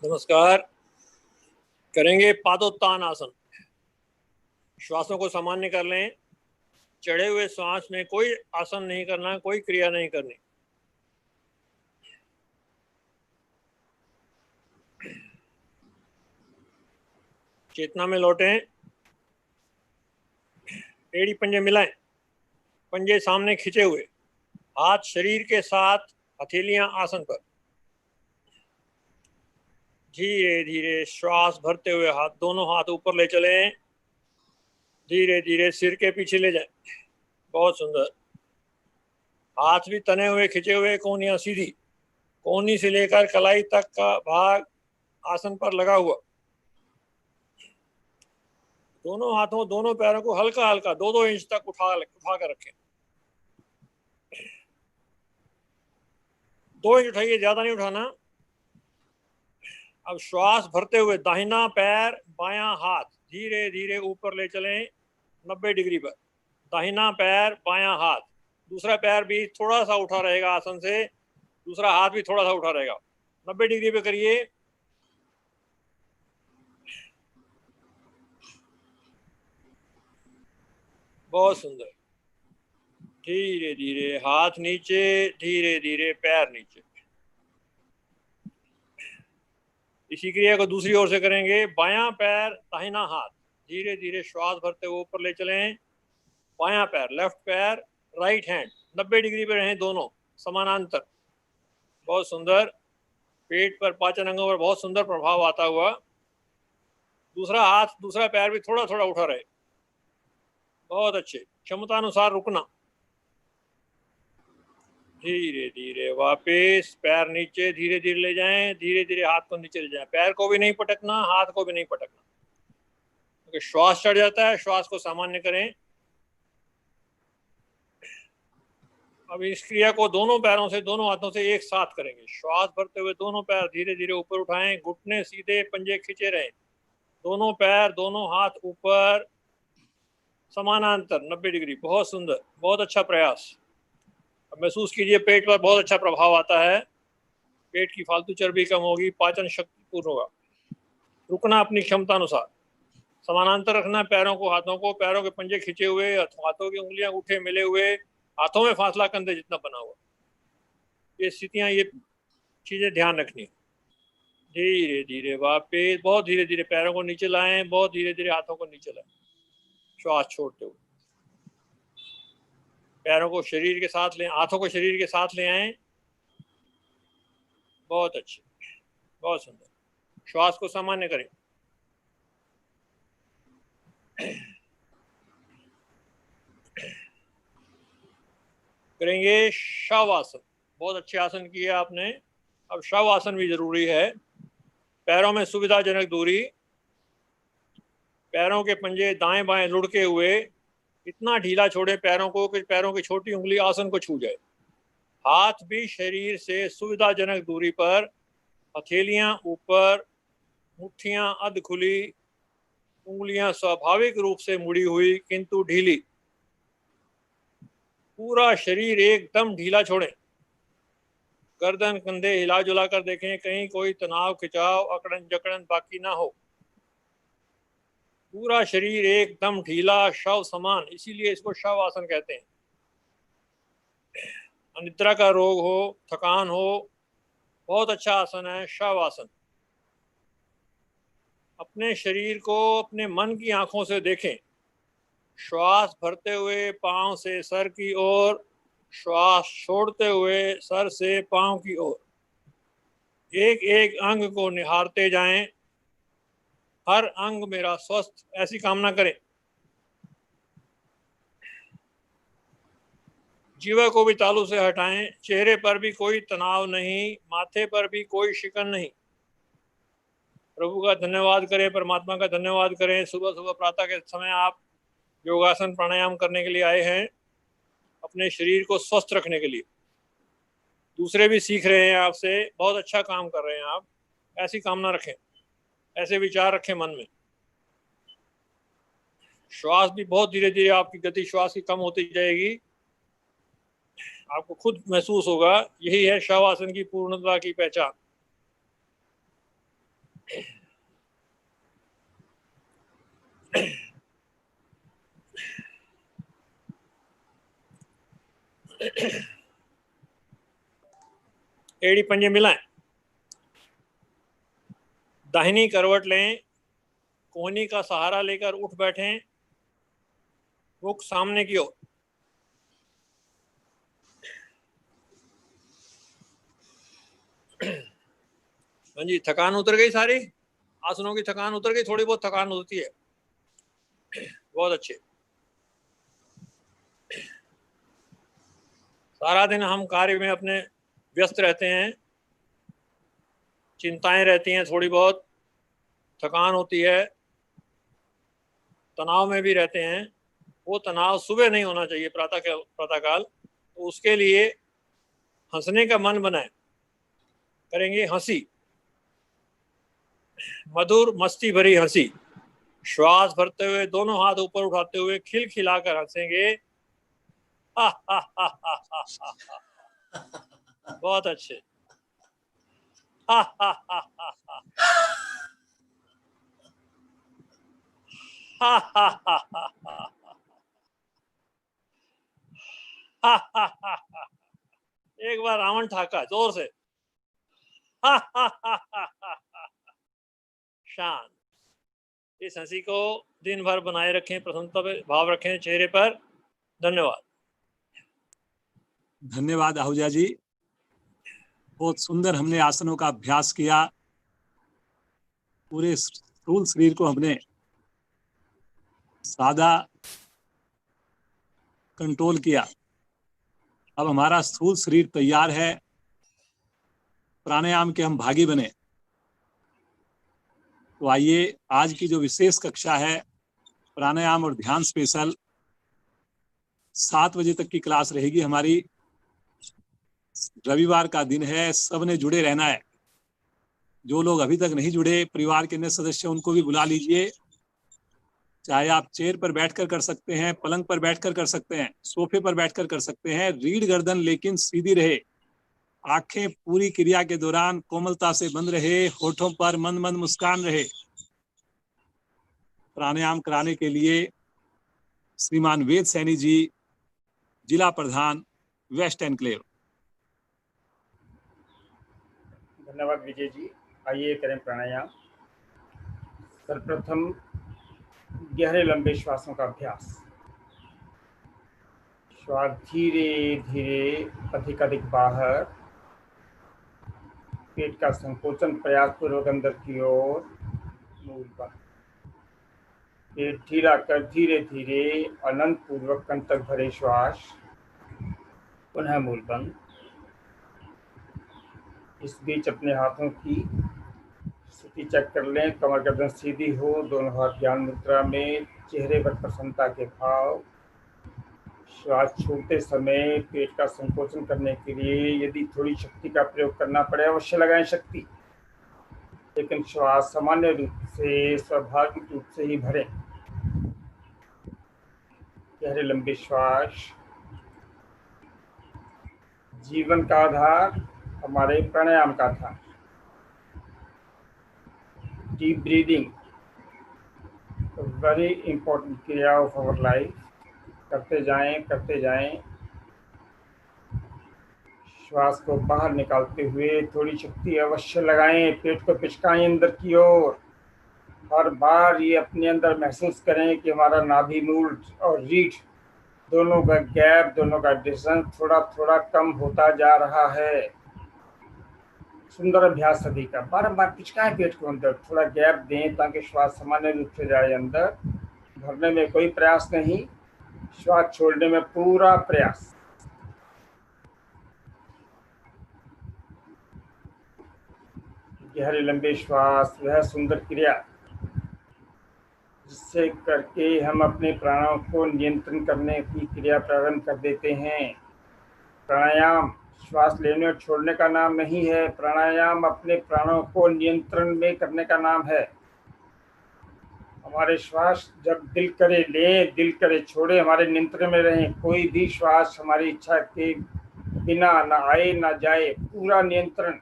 Speaker 6: नमस्कार। करेंगे पादोत्तान आसन। श्वासों को सामान्य कर लें। चढ़े हुए श्वास में कोई आसन नहीं करना, कोई क्रिया नहीं करनी। चेतना में लौटें, एड़ी पंजे मिलाएं, पंजे सामने खिंचे हुए, हाथ शरीर के साथ, हथेलियां आसन पर। धीरे धीरे श्वास भरते हुए हाथ, दोनों हाथ ऊपर ले चलें, धीरे धीरे सिर के पीछे ले जाएं। बहुत सुंदर। हाथ भी तने हुए, खिंचे हुए, कोहनियां सीधी, कोहनी से लेकर कलाई तक का भाग आसन पर लगा हुआ। दोनों हाथों, दोनों पैरों को हल्का हल्का 2-2 इंच तक उठा कर रखें। 2 इंच उठाइए, ज्यादा नहीं उठाना। अब श्वास भरते हुए दाहिना पैर, बायां हाथ धीरे धीरे ऊपर ले चलें 90 डिग्री पर। दाहिना पैर, बायां हाथ, दूसरा पैर भी थोड़ा सा उठा रहेगा आसन से, दूसरा हाथ भी थोड़ा सा उठा रहेगा। 90 डिग्री पे करिए। बहुत सुंदर। धीरे धीरे हाथ नीचे, धीरे धीरे पैर नीचे। इसी क्रिया को दूसरी ओर से करेंगे। बायां पैर, दाहिना हाथ, धीरे धीरे श्वास भरते हुए ऊपर ले चलें। बायां पैर, लेफ्ट पैर, राइट हैंड 90 डिग्री पे रहें, दोनों समानांतर। बहुत सुंदर। पेट पर, पाचन अंगों पर बहुत सुंदर प्रभाव आता हुआ। दूसरा हाथ, दूसरा पैर भी थोड़ा थोड़ा उठा रहे। बहुत अच्छे। क्षमता अनुसार रुकना। धीरे धीरे वापस पैर नीचे, धीरे धीरे ले जाएं, धीरे धीरे हाथ को नीचे ले जाएं। पैर को भी नहीं पटकना, हाथ को भी नहीं पटकना, क्योंकि श्वास चढ़ जाता है। श्वास को सामान्य करें। अब इस क्रिया को दोनों पैरों से, दोनों हाथों से एक साथ करेंगे। श्वास भरते हुए दोनों पैर धीरे धीरे ऊपर उठाएं, घुटने सीधे, पंजे खींचे रहें। दोनों पैर, दोनों हाथ ऊपर, समानांतर 90 डिग्री। बहुत सुंदर, बहुत अच्छा प्रयास। अब महसूस कीजिए पेट पर बहुत अच्छा प्रभाव आता है। पेट की फालतू चर्बी कम होगी, पाचन शक्ति पूर्ण होगा। रुकना अपनी क्षमता अनुसार, समानांतर रखना पैरों को, हाथों को। पैरों के पंजे खींचे हुए, हाथों की उंगलियां अंगूठे मिले हुए, हाथों में फासला कंधे जितना बना हुआ। ये स्थितियां, ये चीजें ध्यान रखनी। धीरे धीरे वापस, बहुत धीरे धीरे पैरों को नीचे लाएं, बहुत धीरे धीरे हाथों को नीचे लाएं, श्वास छोड़ते हुए। पैरों को शरीर के साथ लें, हाथों को शरीर के साथ ले आएं। बहुत अच्छे, बहुत सुंदर। श्वास को सामान्य करें। करेंगे शवासन। बहुत अच्छे आसन किए आपने। अब शवासन भी जरूरी है। पैरों में सुविधाजनक दूरी, पैरों के पंजे दाएं बाएं लुढ़के हुए, इतना ढीला छोड़े पैरों को कि पैरों की छोटी उंगली आसन को छू जाए। हाथ भी शरीर से सुविधाजनक दूरी पर, हथेलियां ऊपर, मुट्ठियां अध खुली, उंगलियां स्वाभाविक रूप से मुड़ी हुई किंतु ढीली। पूरा शरीर एकदम ढीला छोड़ें। गर्दन कंधे हिला जुला कर देखें, कहीं कोई तनाव, खिंचाव, अकड़न जकड़न बाकी ना हो। पूरा शरीर एकदम ढीला, शव समान, इसीलिए इसको शव आसन कहते हैं। अनिद्रा का रोग हो, थकान हो, बहुत अच्छा आसन है शव आसन। अपने शरीर को अपने मन की आंखों से देखें। श्वास भरते हुए पांव से सर की ओर, श्वास छोड़ते हुए सर से पांव की ओर, एक एक अंग को निहारते जाएं। हर अंग मेरा स्वस्थ, ऐसी कामना करें। जीवा को भी तालू से हटाएं। चेहरे पर भी कोई तनाव नहीं, माथे पर भी कोई शिकन नहीं। प्रभु का धन्यवाद करें, परमात्मा का धन्यवाद करें। सुबह सुबह प्रातः के समय आप योगासन प्राणायाम करने के लिए आए हैं, अपने शरीर को स्वस्थ रखने के लिए। दूसरे भी सीख रहे हैं आपसे, बहुत अच्छा काम कर रहे हैं आप। ऐसी कामना रखें, ऐसे विचार रखें मन में। श्वास भी बहुत धीरे धीरे, आपकी गति श्वास की कम होती जाएगी, आपको खुद महसूस होगा। यही है शव आसन की पूर्णता की पहचान। एड़ी पंजे मिलाएं, दाहिनी करवट लें, कोहनी का सहारा लेकर उठ बैठें, मुख सामने की ओर। हाँ जी, थकान उतर गई सारी, आसनों की थकान उतर गई, थोड़ी बहुत थकान होती है। बहुत अच्छे। सारा दिन हम कार्य में अपने व्यस्त रहते हैं, चिंताएं रहती हैं, थोड़ी बहुत थकान होती है, तनाव में भी रहते हैं। वो तनाव सुबह नहीं होना चाहिए, प्रातःकाल। तो उसके लिए हंसने का मन बनाए, करेंगे हंसी, मधुर मस्ती भरी हंसी। श्वास भरते हुए दोनों हाथ ऊपर उठाते हुए खिलखिलाकर हंसेंगे। हा हा हा हा हा हा। बहुत अच्छे। हा हा हा हा हा हा हा हा हा हा हा हा हा। एक बार रावण ठाका जोर से। हा हा हा हा हा हा। शांत। इस हंसी को दिन भर बनाए रखें, प्रसन्नता पे भाव रखें चेहरे पर। धन्यवाद।
Speaker 1: धन्यवाद आहूजा जी, बहुत सुंदर हमने आसनों का अभ्यास किया। पूरे स्थूल शरीर को हमने सादा कंट्रोल किया। अब हमारा स्थूल शरीर तैयार है, प्राणायाम के हम भागी बने। तो आइए, आज की जो विशेष कक्षा है प्राणायाम और ध्यान स्पेशल, 7 बजे तक की क्लास रहेगी हमारी। रविवार का दिन है, सबने जुड़े रहना है। जो लोग अभी तक नहीं जुड़े, परिवार के अन्य सदस्य, उनको भी बुला लीजिए। चाहे आप चेयर पर बैठकर कर सकते हैं, पलंग पर बैठकर कर सकते हैं, सोफे पर बैठकर कर सकते हैं। रीढ़ गर्दन लेकिन सीधी रहे, आंखें पूरी क्रिया के दौरान कोमलता से बंद रहे, होठों पर मंद मंद मुस्कान रहे। प्राणायाम कराने के लिए श्रीमान वेद सैनी जी, जिला प्रधान, वेस्ट एनक्लेव।
Speaker 7: धन्यवाद विजय जी। आइए करें प्राणायाम। सर्वप्रथम गहरे लंबे श्वासों का अभ्यास। श्वास धीरे धीरे अधिक अधिक बाहर, पेट का संकोचन प्रयास पूर्वक अंदर की ओर, मूल बंद। पेट ढीला कर धीरे धीरे अनंत पूर्वक कंठ तक भरे श्वास, पुनः मूल बंद। इस बीच अपने हाथों की स्थिति चेक कर लें, कमर गर्दन सीधी हो, दोनों हाथ ज्ञान मुद्रा में, चेहरे पर प्रसन्नता के भाव। श्वास छोड़ते समय पेट का संकोचन करने के लिए यदि थोड़ी शक्ति का प्रयोग करना पड़े, अवश्य लगाएं शक्ति, लेकिन श्वास सामान्य रूप से स्वाभाविक रूप से ही भरें। गहरे लंबे श्वास। जीवन का आधार हमारे प्राणायाम का था। डीप ब्रीदिंग वेरी इंपॉर्टेंट क्रिया ऑफ आवर लाइफ। करते जाएं, करते जाएं। श्वास को बाहर निकालते हुए थोड़ी शक्ति अवश्य लगाएं, पेट को पिचकाएं अंदर की ओर। हर बार ये अपने अंदर महसूस करें कि हमारा नाभि मूल और रीढ़ दोनों का गैप, दोनों का डिस्टेंस थोड़ा थोड़ा कम होता जा रहा है। सुंदर अभ्यास सभी का। बार पिचकाएं पेट को अंदर, थोड़ा गैप दें ताकि श्वास सामान्य रूप से जाए अंदर। भरने में कोई प्रयास नहीं, श्वास छोड़ने में पूरा प्रयास। गहरे लंबे श्वास वह सुंदर क्रिया जिससे करके हम अपने प्राणों को नियंत्रण करने की क्रिया प्रारंभ कर देते हैं। प्राणायाम श्वास लेने और छोड़ने का नाम नहीं है, प्राणायाम अपने प्राणों को नियंत्रण में करने का नाम है। हमारे श्वास जब दिल करे ले, दिल करे छोड़े, हमारे नियंत्रण में रहें। कोई भी श्वास हमारी इच्छा के बिना ना आए ना जाए, पूरा नियंत्रण।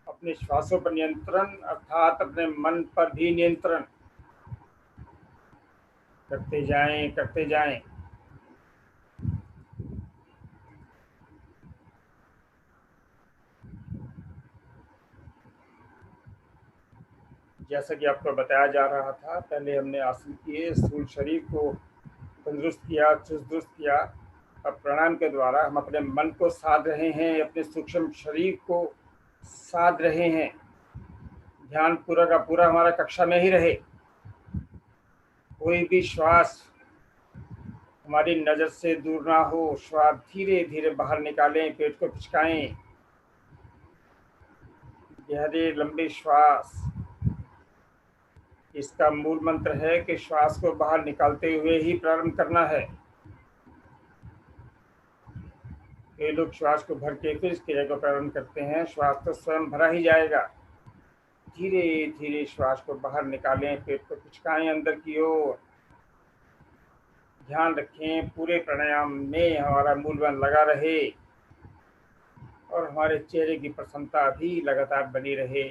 Speaker 7: अपने श्वासों पर नियंत्रण अर्थात अपने मन पर भी नियंत्रण। करते जाएं, करते जाएं। जैसा कि आपको बताया जा रहा था, पहले हमने आसन किए, स्थूल शरीर को तंदुरुस्त किया, चुस्त दुरुस्त किया। अब प्राणायाम के द्वारा हम अपने मन को साध रहे हैं, अपने सूक्ष्म शरीर को साध रहे हैं। ध्यान पूरा का पूरा हमारा कक्षा में ही रहे। कोई भी श्वास हमारी नजर से दूर ना हो। श्वास धीरे धीरे बाहर निकालें, पेट को खिंचकाएं, गहरे लंबे श्वास। इसका मूल मंत्र है कि श्वास को बाहर निकालते हुए ही प्रारंभ करना है। कई लोग श्वास को भर के फिर इस क्रिया को प्रारंभ करते हैं। श्वास तो स्वयं भरा ही जाएगा। धीरे धीरे श्वास को बाहर निकालें, पेट को खिंचकाएं अंदर की ओर। ध्यान रखें पूरे प्राणायाम में हमारा मूल बल लगा रहे और हमारे चेहरे की प्रसन्नता भी लगातार बनी रहे।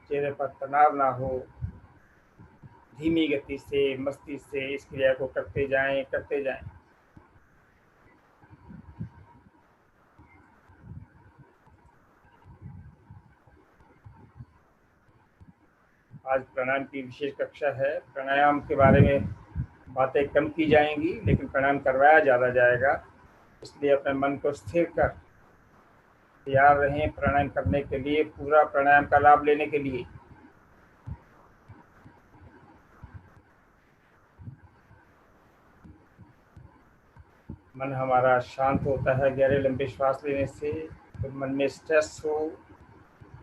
Speaker 7: चेहरे पर तनाव ना हो। धीमी गति से, मस्ती से इस क्रिया को करते जाएं, करते जाएं। आज प्राणायाम की विशेष कक्षा है। प्राणायाम के बारे में बातें कम की जाएंगी, लेकिन प्राणायाम करवाया ज़्यादा जाएगा। इसलिए अपने मन को स्थिर कर तैयार रहें प्राणायाम करने के लिए, पूरा प्राणायाम का लाभ लेने के लिए। मन हमारा शांत होता है गहरे लंबे श्वास लेने से। तो मन में स्ट्रेस हो,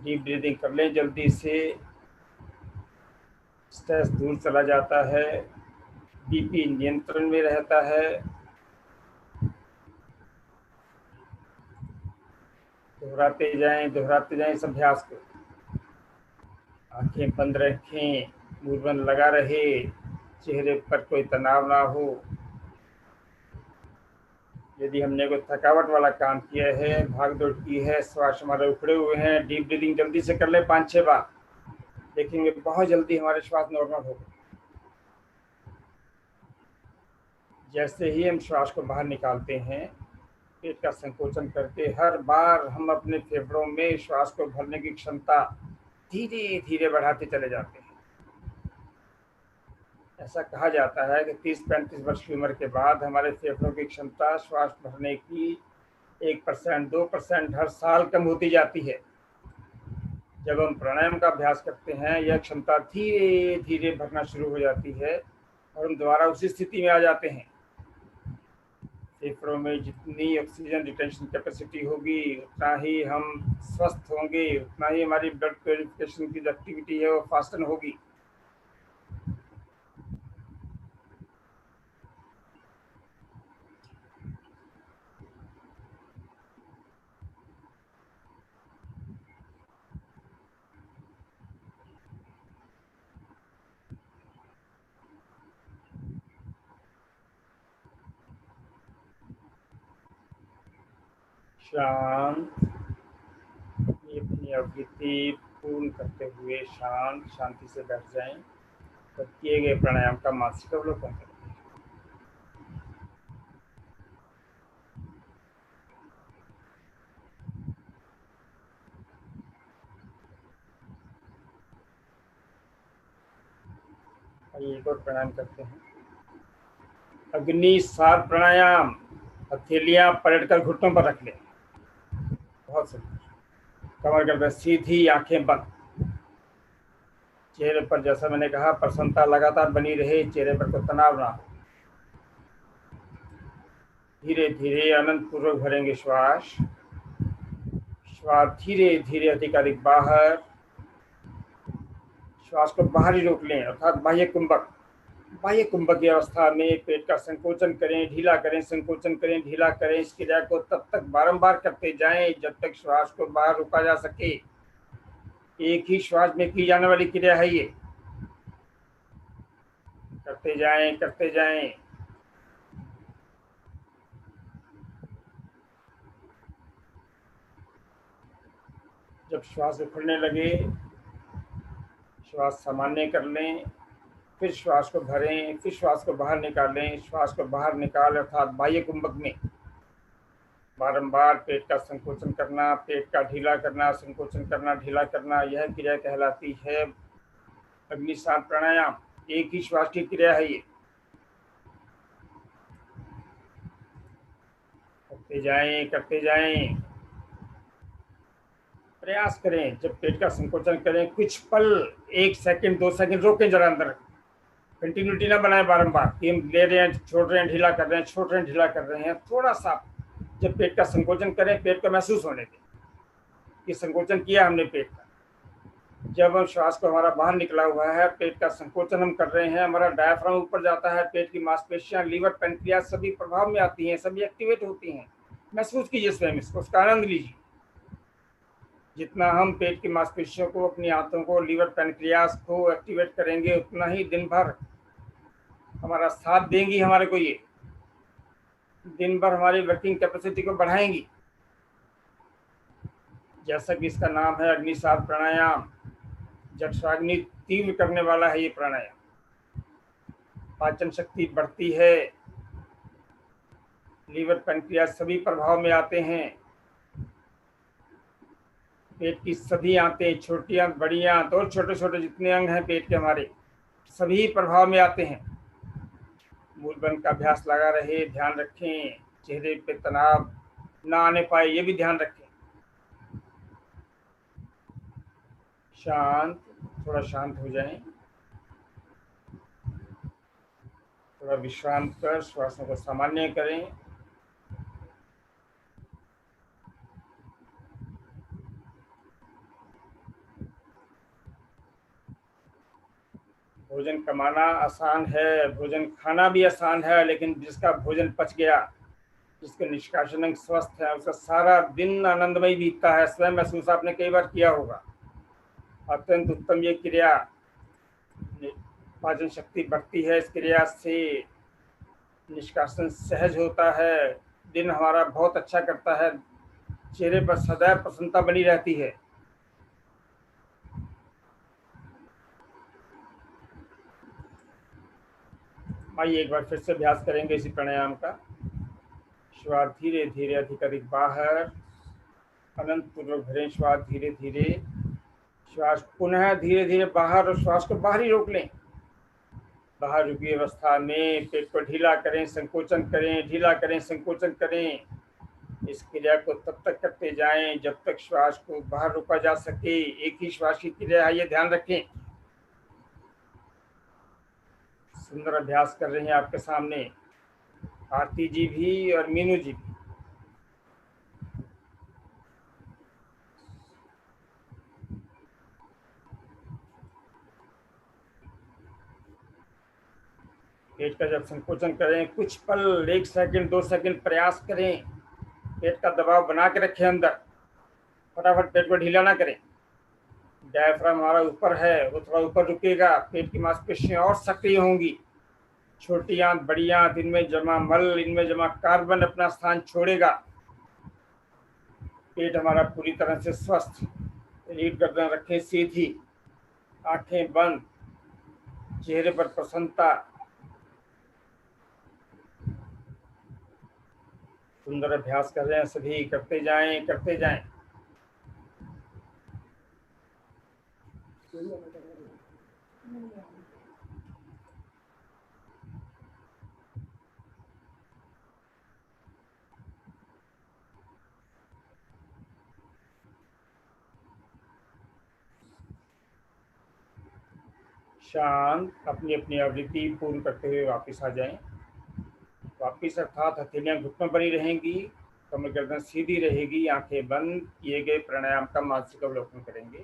Speaker 7: डीप ब्रीदिंग कर लें जल्दी से, स्ट्रेस दूर चला जाता है, बीपी नियंत्रण में रहता है। दोहराते जाएं इस अभ्यास को। आंखें बंद रखें, मूर्धन लगा रहे, चेहरे पर कोई तनाव ना हो। यदि हमने कोई थकावट वाला काम किया है, भाग दौड़ की है, श्वास हमारे उखड़े हुए हैं, डीप ब्रीदिंग जल्दी से कर ले 5-6 बार। देखेंगे बहुत जल्दी हमारे श्वास नॉर्मल होगा। जैसे ही हम श्वास को बाहर निकालते हैं, पेट का संकोचन करके हर बार हम अपने फेफड़ों में श्वास को भरने की क्षमता धीरे धीरे बढ़ाते चले जाते हैं। ऐसा कहा जाता है कि 30-35 वर्ष की उम्र के बाद हमारे फेफड़ों की क्षमता श्वास भरने की 1%, 2% हर साल कम होती जाती है। जब हम प्राणायाम का अभ्यास करते हैं, यह क्षमता धीरे धीरे भरना शुरू हो जाती है और हम दोबारा उसी स्थिति में आ जाते हैं। फेफड़ों में जितनी ऑक्सीजन रिटेंशन कैपेसिटी होगी, उतना ही हम स्वस्थ होंगे, उतना ही हमारी ब्लड प्यूरिफिकेशन की जो एक्टिविटी है वो फास्टन होगी। शांत, अपनी अवृत्ति पूर्ण करते हुए शांति से बैठ जाएं। तो किए गए प्राणायाम का मानसिक अवलोकन करें। एक और प्राणायाम करते हैं, अग्नि सार प्राणायाम। हथेलियां पलटकर घुटनों पर रख लें। बहुत सुंदर। कमर गर्दन सीधी, आंखें बंद। चेहरे पर, जैसा मैंने कहा, प्रसन्नता लगातार बनी रहे, चेहरे पर कोई तनाव ना हो। धीरे धीरे आनंद पूर्वक भरेंगे श्वास। श्वास धीरे धीरे अधिक बाहर। श्वास को बाहर ही रोक लें, अर्थात बाह्य कुंभक। बाह्य कुंभक की अवस्था में पेट का संकोचन करें, ढीला करें, संकोचन करें, ढीला करें। इस क्रिया को तब तक बारंबार करते जाएं जब तक श्वास को बाहर रोका जा सके। एक ही श्वास में की जाने वाली क्रिया है ये। करते जाएं, करते जाएं। जब श्वास उखड़ने लगे, श्वास सामान्य कर लें, फिर श्वास को भरें, फिर श्वास को बाहर निकालें। श्वास को बाहर निकाल, अर्थात बाह्य कुंभक में बारंबार पेट का संकोचन करना, पेट का ढीला करना, संकोचन करना, ढीला करना, यह क्रिया कहलाती है अग्नि सात प्राणायाम, एक ही श्वास की क्रिया है ये। करते जाएं, प्रयास करें। जब पेट का संकोचन करें कुछ पल, 1 सेकंड 2 सेकंड रोकें जरा अंदर। कंटिन्यूटी ना बनाए बारंबार कि हम ले रहे हैं, छोड़ रहे हैं, ढीला कर रहे हैं, छोड़ रहे हैं, ढीला कर रहे हैं। थोड़ा सा जब पेट का संकोचन करें, पेट का महसूस होने दें कि संकोचन किया हमने पेट का। जब हम श्वास को हमारा बाहर निकला हुआ है, पेट का संकोचन हम कर रहे हैं, हमारा डायफ्राम ऊपर जाता है, पेट की मांसपेशियां, लीवर, पैंक्रियास सभी प्रभाव में आती हैं, सभी एक्टिवेट होती हैं। महसूस कीजिए स्वयं इसको, उसका आनंद लीजिए। जितना हम पेट की मांसपेशियों को, अपनी आंतों को, लीवर, पैंक्रियास को एक्टिवेट करेंगे, उतना ही दिन भर हमारा साथ देंगी हमारे को। ये दिन भर हमारी वर्किंग कैपेसिटी को बढ़ाएंगी। जैसा कि इसका नाम है अग्नि सात प्राणायाम, जठराग्नि तीव्र करने वाला है ये प्राणायाम। पाचन शक्ति बढ़ती है, लीवर, पैंक्रियास सभी प्रभाव में आते हैं। पेट की सभी आंतें, छोटी आंत, बड़ी आंत और छोटे छोटे जितने अंग हैं पेट के हमारे, सभी प्रभाव में आते हैं। मूल बंद का अभ्यास लगा रहे, ध्यान रखें। चेहरे पे तनाव ना आने पाए, ये भी ध्यान रखें। शांत, थोड़ा शांत हो जाएं। थोड़ा विश्राम कर श्वासों को सामान्य करें। भोजन कमाना आसान है, भोजन खाना भी आसान है, लेकिन जिसका भोजन पच गया, जिसके निष्कासन अंग स्वस्थ है, उसका सारा दिन आनंदमय बीतता है। स्वयं महसूस आपने कई बार किया होगा। अत्यंत उत्तम ये क्रिया, पाचन शक्ति बढ़ती है इस क्रिया से, निष्कासन सहज होता है, दिन हमारा बहुत अच्छा करता है, चेहरे पर सदैव प्रसन्नता बनी रहती है। आइए एक बार फिर से अभ्यास करेंगे इसी प्राणायाम का। श्वास धीरे धीरे, अधिक अधिक बाहर, अनंत पूर्वक भरें श्वास धीरे धीरे। श्वास पुनः धीरे धीरे बाहर, और श्वास को बाहर ही रोक लें। बाहर रुकी अवस्था में पेट को ढीला करें, संकोचन करें, ढीला करें, संकोचन करें। इस क्रिया को तब तक करते जाएं जब तक श्वास को बाहर रोका जा सके। एक ही श्वास की क्रिया है, ये ध्यान रखें। सुंदर अभ्यास कर रहे हैं आपके सामने आरती जी भी और मीनू जी भी। पेट का जब संकोचन करें, कुछ पल, 1 सेकंड 2 सेकंड प्रयास करें। पेट का दबाव बना के रखें अंदर, फटाफट पेट को ढीला ना करें। डायफ्राम हमारा ऊपर है, वो थोड़ा ऊपर रुकेगा, पेट की मांसपेशियां और सक्रिय होंगी। छोटी आंत, बड़ी आंत, इनमें जमा मल, इनमें जमा कार्बन अपना स्थान छोड़ेगा। पेट हमारा पूरी तरह से स्वस्थ। रीढ़ गर्दन रखें सीधी, आंखें बंद, चेहरे पर प्रसन्नता। सुंदर अभ्यास कर रहे हैं सभी, करते जाएं, करते जाएं। शांत, अपनी अपनी आवृत्ति पूर्ण करते हुए वापस आ जाएं। वापस अर्थात हथेलियां घुटनों बनी रहेंगी, कमर गर्दन सीधी रहेगी, आंखें बंद किए गए प्राणायाम का मानसिक अवलोकन करेंगे।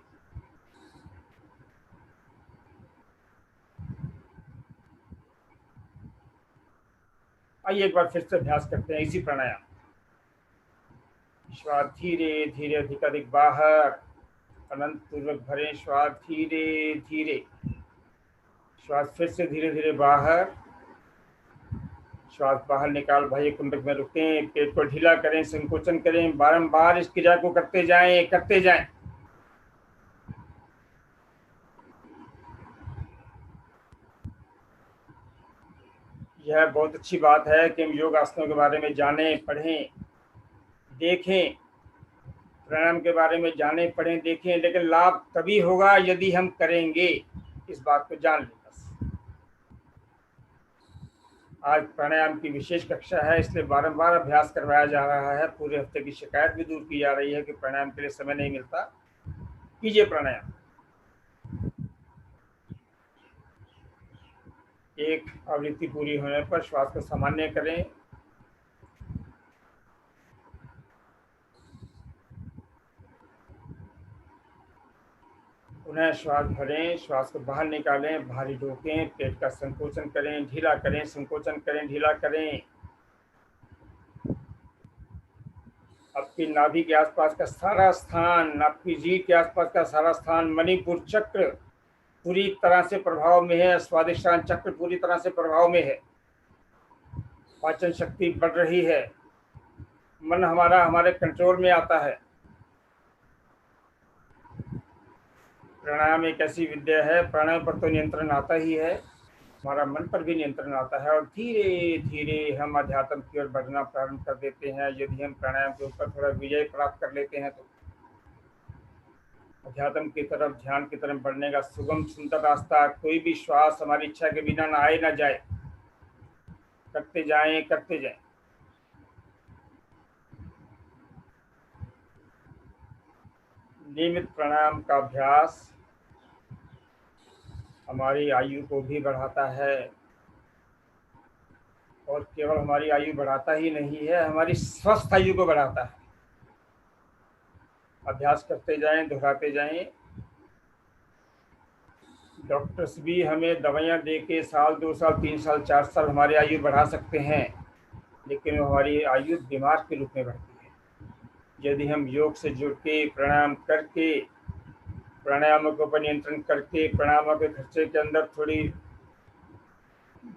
Speaker 7: आइए एक बार फिर से अभ्यास करते हैं इसी प्राणायाम। श्वास धीरे धीरे, अधिक अधिक बाहर, अनंत पूर्वक भरें श्वास धीरे धीरे। श्वास फिर से धीरे धीरे बाहर, श्वास बाहर निकाल बाह्य कुंडक में रुकें। पेट को ढीला करें, संकोचन करें, बारंबार इस क्रिया को करते जाएं, करते जाएं। यह बहुत अच्छी बात है कि हम योग आसनों के बारे में जानें, पढ़ें, देखें, प्राणायाम के बारे में जानें, पढ़ें, देखें, लेकिन लाभ तभी होगा यदि हम करेंगे। इस बात को जान लें बस। आज प्राणायाम की विशेष कक्षा है, इसलिए बारंबार अभ्यास करवाया जा रहा है। पूरे हफ्ते की शिकायत भी दूर की जा रही है कि प्राणायाम के लिए समय नहीं मिलता। कीजिए प्राणायाम। एक आवृत्ति पूरी होने पर श्वास को सामान्य करें। पुनः श्वास भरें, श्वास को बाहर निकालें, भारी रोकें, पेट का संकोचन करें, ढीला करें, संकोचन करें, ढीला करें। आपकी नाभि के आसपास का सारा स्थान, आपकी रीढ़ के आसपास का सारा स्थान, मणिपुर चक्र पूरी तरह से प्रभाव में है, स्वादिष्टान चक्र पूरी तरह से प्रभाव में है, पाचन शक्ति बढ़ रही है, मन हमारा हमारे कंट्रोल में आता है। प्राणायाम एक ऐसी विद्या है, प्राणायाम पर तो नियंत्रण आता ही है, हमारा मन पर भी नियंत्रण आता है और धीरे धीरे हम अध्यात्म की ओर बढ़ना प्रारंभ कर देते हैं। यदि हम प्राणायाम के ऊपर थोड़ा विजय प्राप्त कर लेते हैं तो अध्यात्म की तरफ, ध्यान की तरफ बढ़ने का सुगम सुंदर रास्ता। कोई भी श्वास हमारी इच्छा के बिना ना आए ना जाए, करते जाएं करते जाएं। नियमित प्राणायाम का अभ्यास हमारी आयु को भी बढ़ाता है और केवल हमारी आयु बढ़ाता ही नहीं है, हमारी स्वस्थ आयु को बढ़ाता है। अभ्यास करते जाएं, दोहराते जाएं। डॉक्टर्स भी हमें दवाइयां दे के 1 साल, 2 साल, 3 साल, 4 साल हमारी आयु बढ़ा सकते हैं, लेकिन हमारी आयु बीमार के रूप में बढ़ती है। यदि हम योग से जुड़ के प्राणायाम करके, प्राणायामों के ऊपर नियंत्रण करके, प्राणायामों के खर्चे के अंदर थोड़ी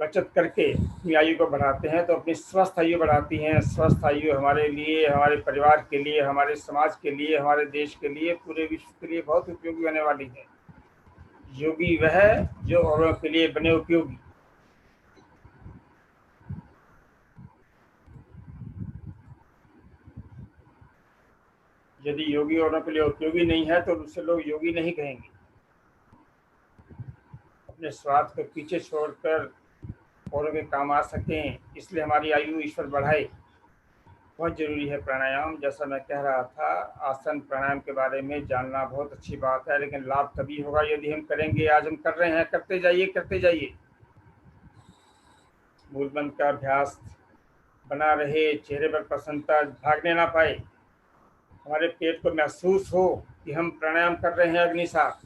Speaker 7: बचत करके अपनी आयु को बढ़ाते हैं तो अपनी स्वस्थ आयु बढ़ाती हैं। स्वस्थ आयु हमारे लिए, हमारे परिवार के लिए, हमारे समाज के लिए, हमारे देश के लिए, पूरे विश्व के लिए बहुत उपयोगी होने वाली है। योगी वह जो औरों के लिए बने उपयोगी। यदि योगी औरों के लिए उपयोगी नहीं है तो उससे लोग योगी नहीं कहेंगे। अपने स्वार्थ को पीछे छोड़कर औरों के काम आ सकें, इसलिए हमारी आयु ईश्वर बढ़ाए, बहुत जरूरी है प्राणायाम। जैसा मैं कह रहा था, आसन प्राणायाम के बारे में जानना बहुत अच्छी बात है, लेकिन लाभ तभी होगा यदि हम करेंगे। आज हम कर रहे हैं, करते जाइए करते जाइए। मूलमंत्र का अभ्यास बना रहे, चेहरे पर प्रसन्नता भागने ना पाए, हमारे पेट को महसूस हो कि हम प्राणायाम कर रहे हैं अग्निसार।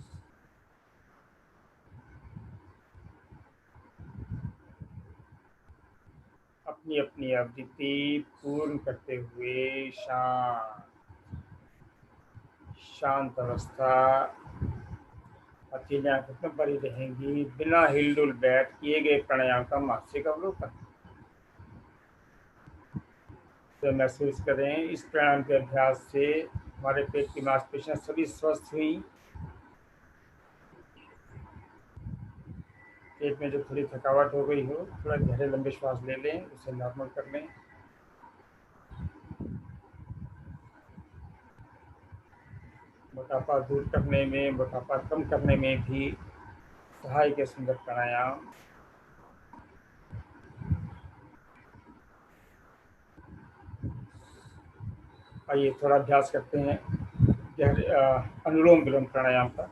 Speaker 7: अपनी अपनी आवृत्ति पूर्ण करते हुए शांत अवस्था, हथेलियां घुटनों पर ही रहेंगी, बिना हिलडुल बैठ किए गए प्राणायाम का मानसिक अवलोकन तो महसूस करें। इस प्राणायाम के अभ्यास से हमारे पेट की मांसपेशियां सभी स्वस्थ हुई। पेट में जो थोड़ी थकावट हो गई हो, थोड़ा गहरे लंबे श्वास ले लें, उसे नॉर्मल कर लें। मोटापा दूर करने में, मोटापा कम करने में भी सहायक है सुंदर प्राणायाम। आइए थोड़ा अभ्यास करते हैं अनुलोम विलोम प्राणायाम का।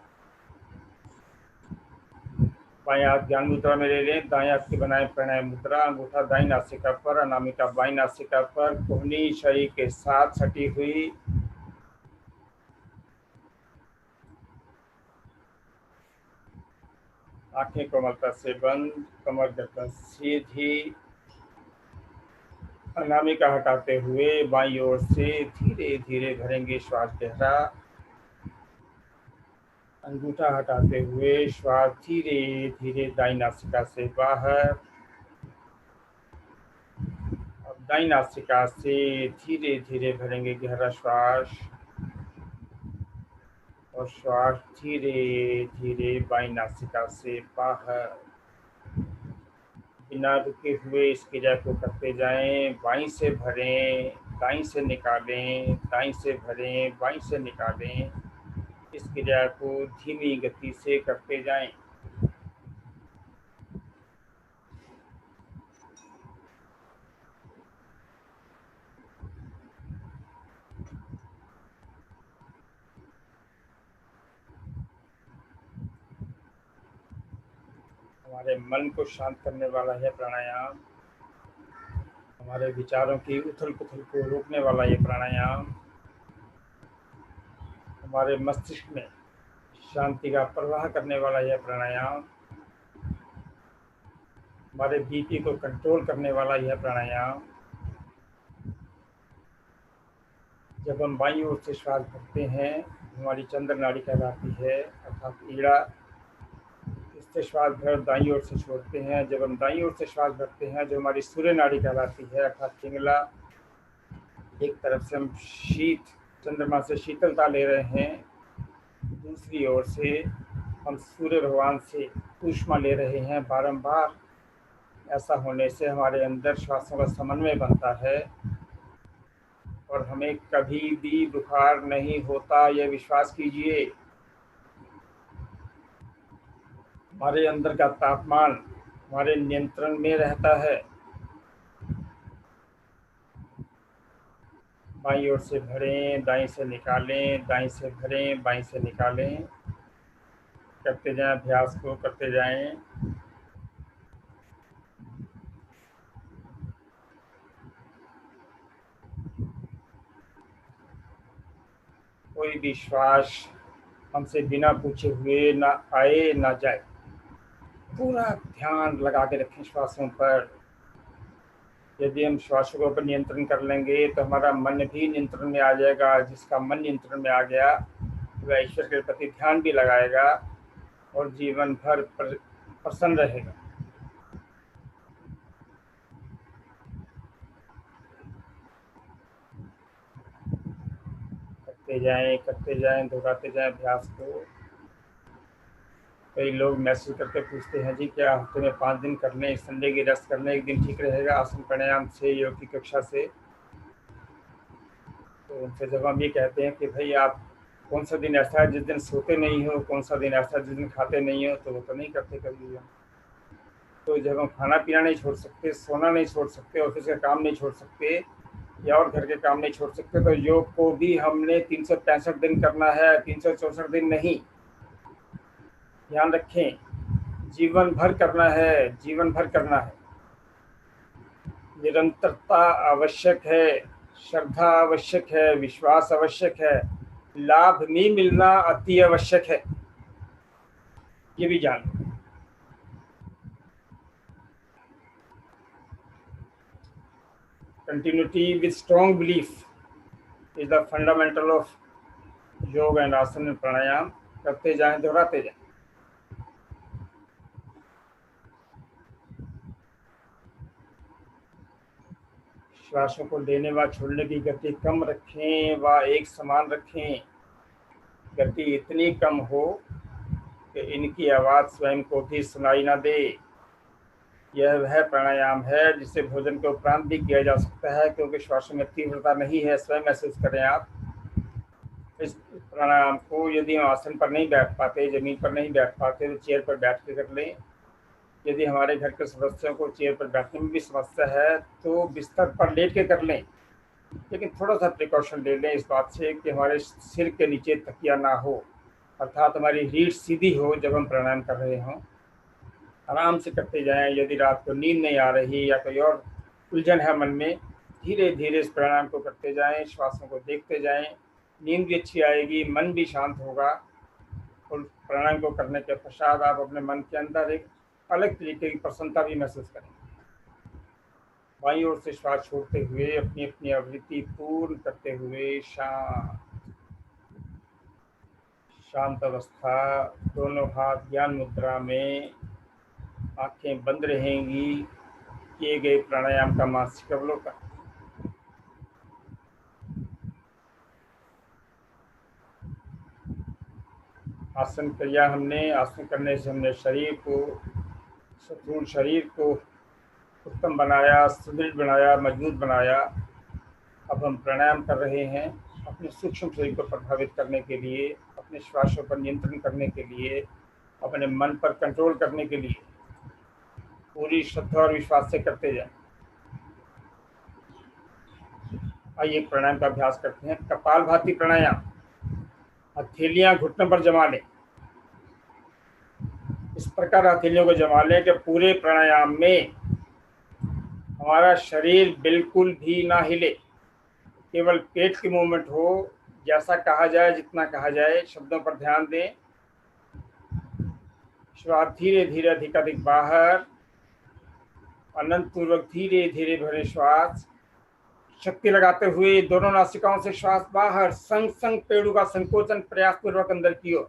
Speaker 7: बाएं हाथ ज्ञान मुद्रा में ले लें, दाएं हाथ की बनाए प्राणायाम मुद्रा, अंगूठा दाईं नासिका पर, अनामिका बाईं नासिका पर, कोहनी शरीर के साथ सटी हुई। आंखें कोमलता से बंद, कमर गर्दन सीधी। अनामिका हटाते हुए बाईं ओर से धीरे धीरे भरेंगे श्वास गहरा। अंगूठा हटाते हुए श्वास धीरे धीरे दाईं नासिका से बाहर। अब दाईं नासिका से धीरे धीरे भरेंगे गहरा श्वास और श्वास धीरे धीरे बाईं नासिका से बाहर। बिना रुके हुए इस क्रिया को करते जाएं। बाईं से भरें, दाईं से निकालें, दाईं से भरें, बाईं से निकालें। इस क्रिया को धीमी गति से करते जाएं। हमारे मन को शांत करने वाला है प्राणायाम, हमारे विचारों की उथल पुथल को रोकने वाला ये प्राणायाम, हमारे मस्तिष्क में शांति का प्रवाह करने वाला यह प्राणायाम, हमारे बीपी को कंट्रोल करने वाला यह प्राणायाम। जब हम बाईं ओर से श्वास भरते हैं, हमारी चंद्र नाड़ी कहलाती है, अर्थात ईड़ा। इससे श्वास भर दाईं ओर से छोड़ते हैं। जब हम दाईं ओर से श्वास भरते हैं, जो हमारी सूर्य नाड़ी कहलाती है, अर्थात पिंगला। एक तरफ से हम चंद्रमा से शीतलता ले रहे हैं, दूसरी ओर से हम सूर्य भगवान से ऊष्मा ले रहे हैं बारंबार। ऐसा होने से हमारे अंदर श्वासों का समन्वय बनता है और हमें कभी भी बुखार नहीं होता, यह विश्वास कीजिए। हमारे अंदर का तापमान हमारे नियंत्रण में रहता है। बाईं ओर से भरें, दाईं से निकालें, दाईं से भरें, बाईं से निकालें। करते जाएं, अभ्यास को करते जाएं। कोई भी श्वास हमसे बिना पूछे हुए ना आए ना जाए। पूरा ध्यान लगा के रखें श्वासों पर। यदि हम श्वासों के ऊपर नियंत्रण कर लेंगे तो हमारा मन भी नियंत्रण में आ जाएगा। जिसका मन नियंत्रण में आ गया वह ईश्वर के प्रति ध्यान भी लगाएगा और जीवन भर प्रसन्न रहेगा। करते जाएं, दोहराते जाएं अभ्यास को। कई लोग मैसेज करके पूछते हैं, जी क्या हफ्ते में 5 दिन कर लें, संडे की रेस्ट कर लें, एक दिन ठीक रहेगा आसन प्राणायाम से, योग की कक्षा से? तो उनसे जब हम ये कहते हैं कि भाई आप कौन सा दिन ऐसा है जिस दिन सोते नहीं हो, कौन सा दिन ऐसा है जिस दिन खाते नहीं हो, तो वो तो नहीं करते कभी हम। तो जब हम खाना पीना नहीं छोड़ सकते, सोना नहीं छोड़ सकते, ऑफिस का काम नहीं छोड़ सकते या और घर के काम नहीं छोड़ सकते, तो योग को भी हमने 365 दिन करना है, 364 दिन नहीं। ध्यान रखें, जीवन भर करना है, जीवन भर करना है। निरंतरता आवश्यक है, श्रद्धा आवश्यक है, विश्वास आवश्यक है, लाभ नहीं मिलना अति आवश्यक है, ये भी जान। Continuity with strong belief is the fundamental of योग एंड आसन एंड प्राणायाम। करते जाएं, दोहराते जाएं। श्वासों को लेने व छोड़ने की गति कम रखें व एक समान रखें। गति इतनी कम हो कि इनकी आवाज़ स्वयं को भी सुनाई ना दे। यह वह प्राणायाम है जिसे भोजन के उपरांत भी किया जा सकता है, क्योंकि श्वासों में तीव्रता नहीं है। स्वयं महसूस करें आप इस प्राणायाम को। यदि हम आसन पर नहीं बैठ पाते, जमीन पर नहीं बैठ पाते, तो चेयर पर बैठ के कर लें। यदि हमारे घर के सदस्यों को चेयर पर बैठने में भी समस्या है तो बिस्तर पर लेट के कर लें, लेकिन थोड़ा सा प्रिकॉशन ले लें इस बात से कि हमारे सिर के नीचे तकिया ना हो, अर्थात हमारी रीढ़ सीधी हो जब हम प्राणायाम कर रहे हों। आराम से करते जाएं। यदि रात को नींद नहीं आ रही या कोई और उलझन है मन में, धीरे धीरे इस प्राणायाम को करते जाएं, श्वासों को देखते जाएं। नींद भी अच्छी आएगी, मन भी शांत होगा। और प्राणायाम को करने के पश्चात आप अपने मन के अंदर एक अलग तरीके की प्रसन्नता भी महसूस करेंगे। बाईं ओर से श्वास छोड़ते हुए अपनी अपनी आवृत्ति पूर्ण करते हुए शांत अवस्था, दोनों हाथ ज्ञान मुद्रा में, आंखें बंद रहेंगी। किए गए प्राणायाम का मानसिक अवलोकन। आसन क्रिया आसन करने से हमने स्थूल शरीर को उत्तम बनाया, सुदृढ़ बनाया, मजबूत बनाया। अब हम प्राणायाम कर रहे हैं अपने सूक्ष्म शरीर को प्रभावित करने के लिए, अपने श्वासों पर नियंत्रण करने के लिए, अपने मन पर कंट्रोल करने के लिए। पूरी श्रद्धा और विश्वास से करते जाएं। आइए प्राणायाम का अभ्यास करते हैं। कपालभाति प्राणायाम। हथेलियां घुटनों पर जमा लें। इस प्रकार हथेलियों को जमा लें कि पूरे प्राणायाम में हमारा शरीर बिल्कुल भी ना हिले, केवल पेट की मूवमेंट हो। जैसा कहा जाए, जितना कहा जाए, शब्दों पर ध्यान दें। श्वास धीरे धीरे अधिक बाहर, अनंत पूर्वक धीरे धीरे भरे श्वास, शक्ति लगाते हुए दोनों नासिकाओं से श्वास बाहर, संग संग पेड़ों का संकोचन प्रयास पूर्वक अंदर की ओर,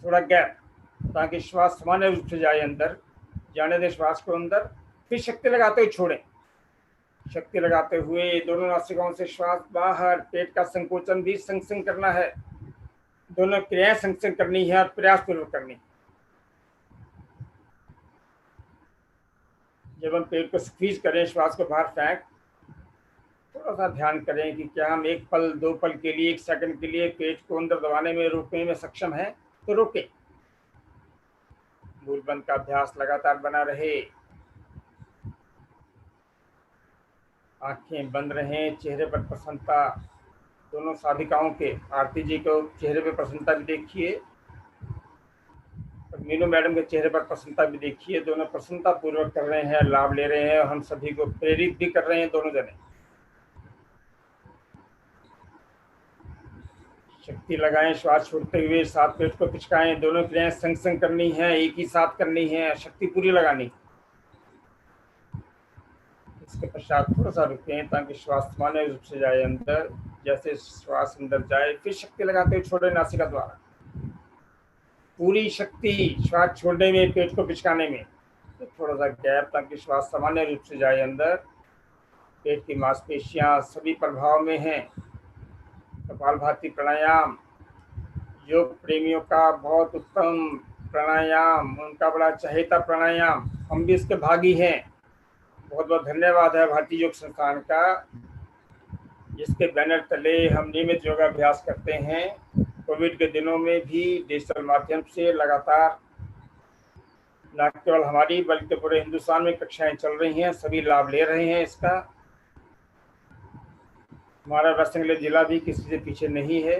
Speaker 7: थोड़ा गैप ताकि श्वास सामान्य रूप से जाए अंदर, जाने दें श्वास को अंदर, फिर शक्ति लगाते हुए छोड़ें। शक्ति लगाते हुए दोनों नासिकाओं से श्वास बाहर, पेट का संकोचन भी संग संग करना है, दोनों क्रियाएं संग संग करनी है और प्रयास पूर्वक करनी है। जब हम पेट को स्क्वीज करें, श्वास को बाहर फेंक, थोड़ा सा ध्यान करें कि क्या हम 1 पल 2 पल के लिए, 1 सेकंड के लिए पेट को अंदर दबाने में, रोकने में सक्षम है तो रोकें। मूल बंद का अभ्यास लगातार बना रहे, आंखें बंद रहें, चेहरे पर प्रसन्नता, दोनों साधिकाओं के, आरती जी को चेहरे पर प्रसन्नता भी देखिए और मीनू मैडम के चेहरे पर प्रसन्नता भी देखिए। दोनों प्रसन्नता पूर्वक कर रहे हैं, लाभ ले रहे हैं और हम सभी को प्रेरित भी कर रहे हैं, दोनों जने। शक्ति लगाएं, श्वास छोड़ते हुए साथ पेट को पिचकाएं, दोनों क्रियाएं संग संग करनी है, एक ही साथ करनी है, शक्ति पूरी लगानी। इसके पश्चात थोड़ा सा रुकें ताकि श्वास सामान्य रूप से जाए अंदर। जैसे श्वास अंदर जाए, फिर शक्ति लगाते हुए छोड़े नासिका द्वारा, पूरी शक्ति श्वास छोड़ने में, पेट को पिचकाने में। तो थोड़ा सा गैप ताकि श्वास सामान्य रूप से जाए अंदर। पेट की मांसपेशियां सभी प्रभाव में हैं। कपालभाति प्राणायाम योग प्रेमियों का बहुत उत्तम प्राणायाम, उनका बड़ा चहेता प्राणायाम, हम भी इसके भागी हैं। बहुत बहुत धन्यवाद है भारतीय योग संस्थान का, जिसके बैनर तले हम नियमित योगाभ्यास करते हैं। कोविड के दिनों में भी डिजिटल माध्यम से लगातार न केवल हमारी बल्कि पूरे हिंदुस्तान में कक्षाएं चल रही हैं, सभी लाभ ले रहे हैं इसका। हमारा वेस्ट बंगाल जिला भी किसी से पीछे नहीं है।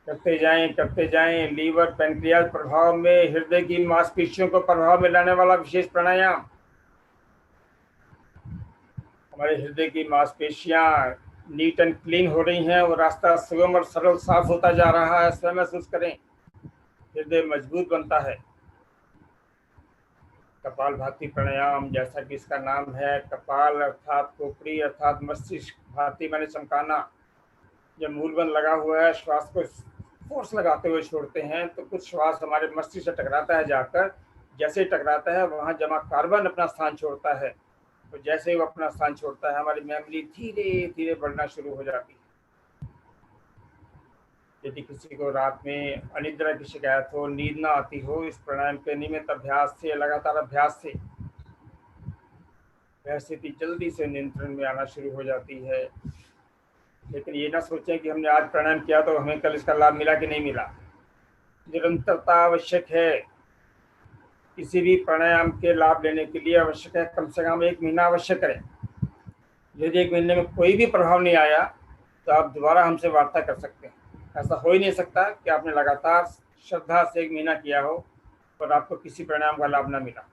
Speaker 7: करते जाएं। लीवर पैंक्रियाज प्रभाव में, हृदय की मांसपेशियों को प्रभाव में लाने वाला विशेष प्राणायाम। हमारे हृदय की मांसपेशियां नीट एंड क्लीन हो रही हैं, वो रास्ता सुगम और सरल साफ होता जा रहा है, स्वयं महसूस करें। हृदय मजबूत बनता है। कपालभाति प्राणायाम, जैसा कि इसका नाम है, कपाल अर्थात खोपड़ी अर्थात मस्तिष्क, भाती माने चमकाना। जब मूलबंध लगा हुआ है, श्वास को फोर्स लगाते हुए छोड़ते हैं तो कुछ श्वास हमारे मस्तिष्क से टकराता है, जाकर जैसे टकराता है वहां जमा कार्बन अपना स्थान छोड़ता है। तो जैसे ही वो अपना स्थान छोड़ता है, हमारी मेमोरी धीरे धीरे बढ़ना शुरू हो जाती है। यदि किसी को रात में अनिद्रा की शिकायत हो, नींद ना आती हो, इस प्राणायाम के नियमित अभ्यास से, लगातार अभ्यास से वह स्थिति जल्दी से नियंत्रण में आना शुरू हो जाती है। लेकिन ये ना सोचें कि हमने आज प्राणायाम किया तो हमें कल इसका लाभ मिला कि नहीं मिला। निरंतरता आवश्यक है। किसी भी प्राणायाम के लाभ लेने के लिए आवश्यक है कम से कम 1 महीना अवश्य करें। यदि 1 महीने में कोई भी प्रभाव नहीं आया तो आप दोबारा हमसे वार्ता कर सकते हैं। ऐसा हो ही नहीं सकता कि आपने लगातार श्रद्धा से 1 महीना किया हो और आपको किसी प्राणायाम का लाभ ना मिला।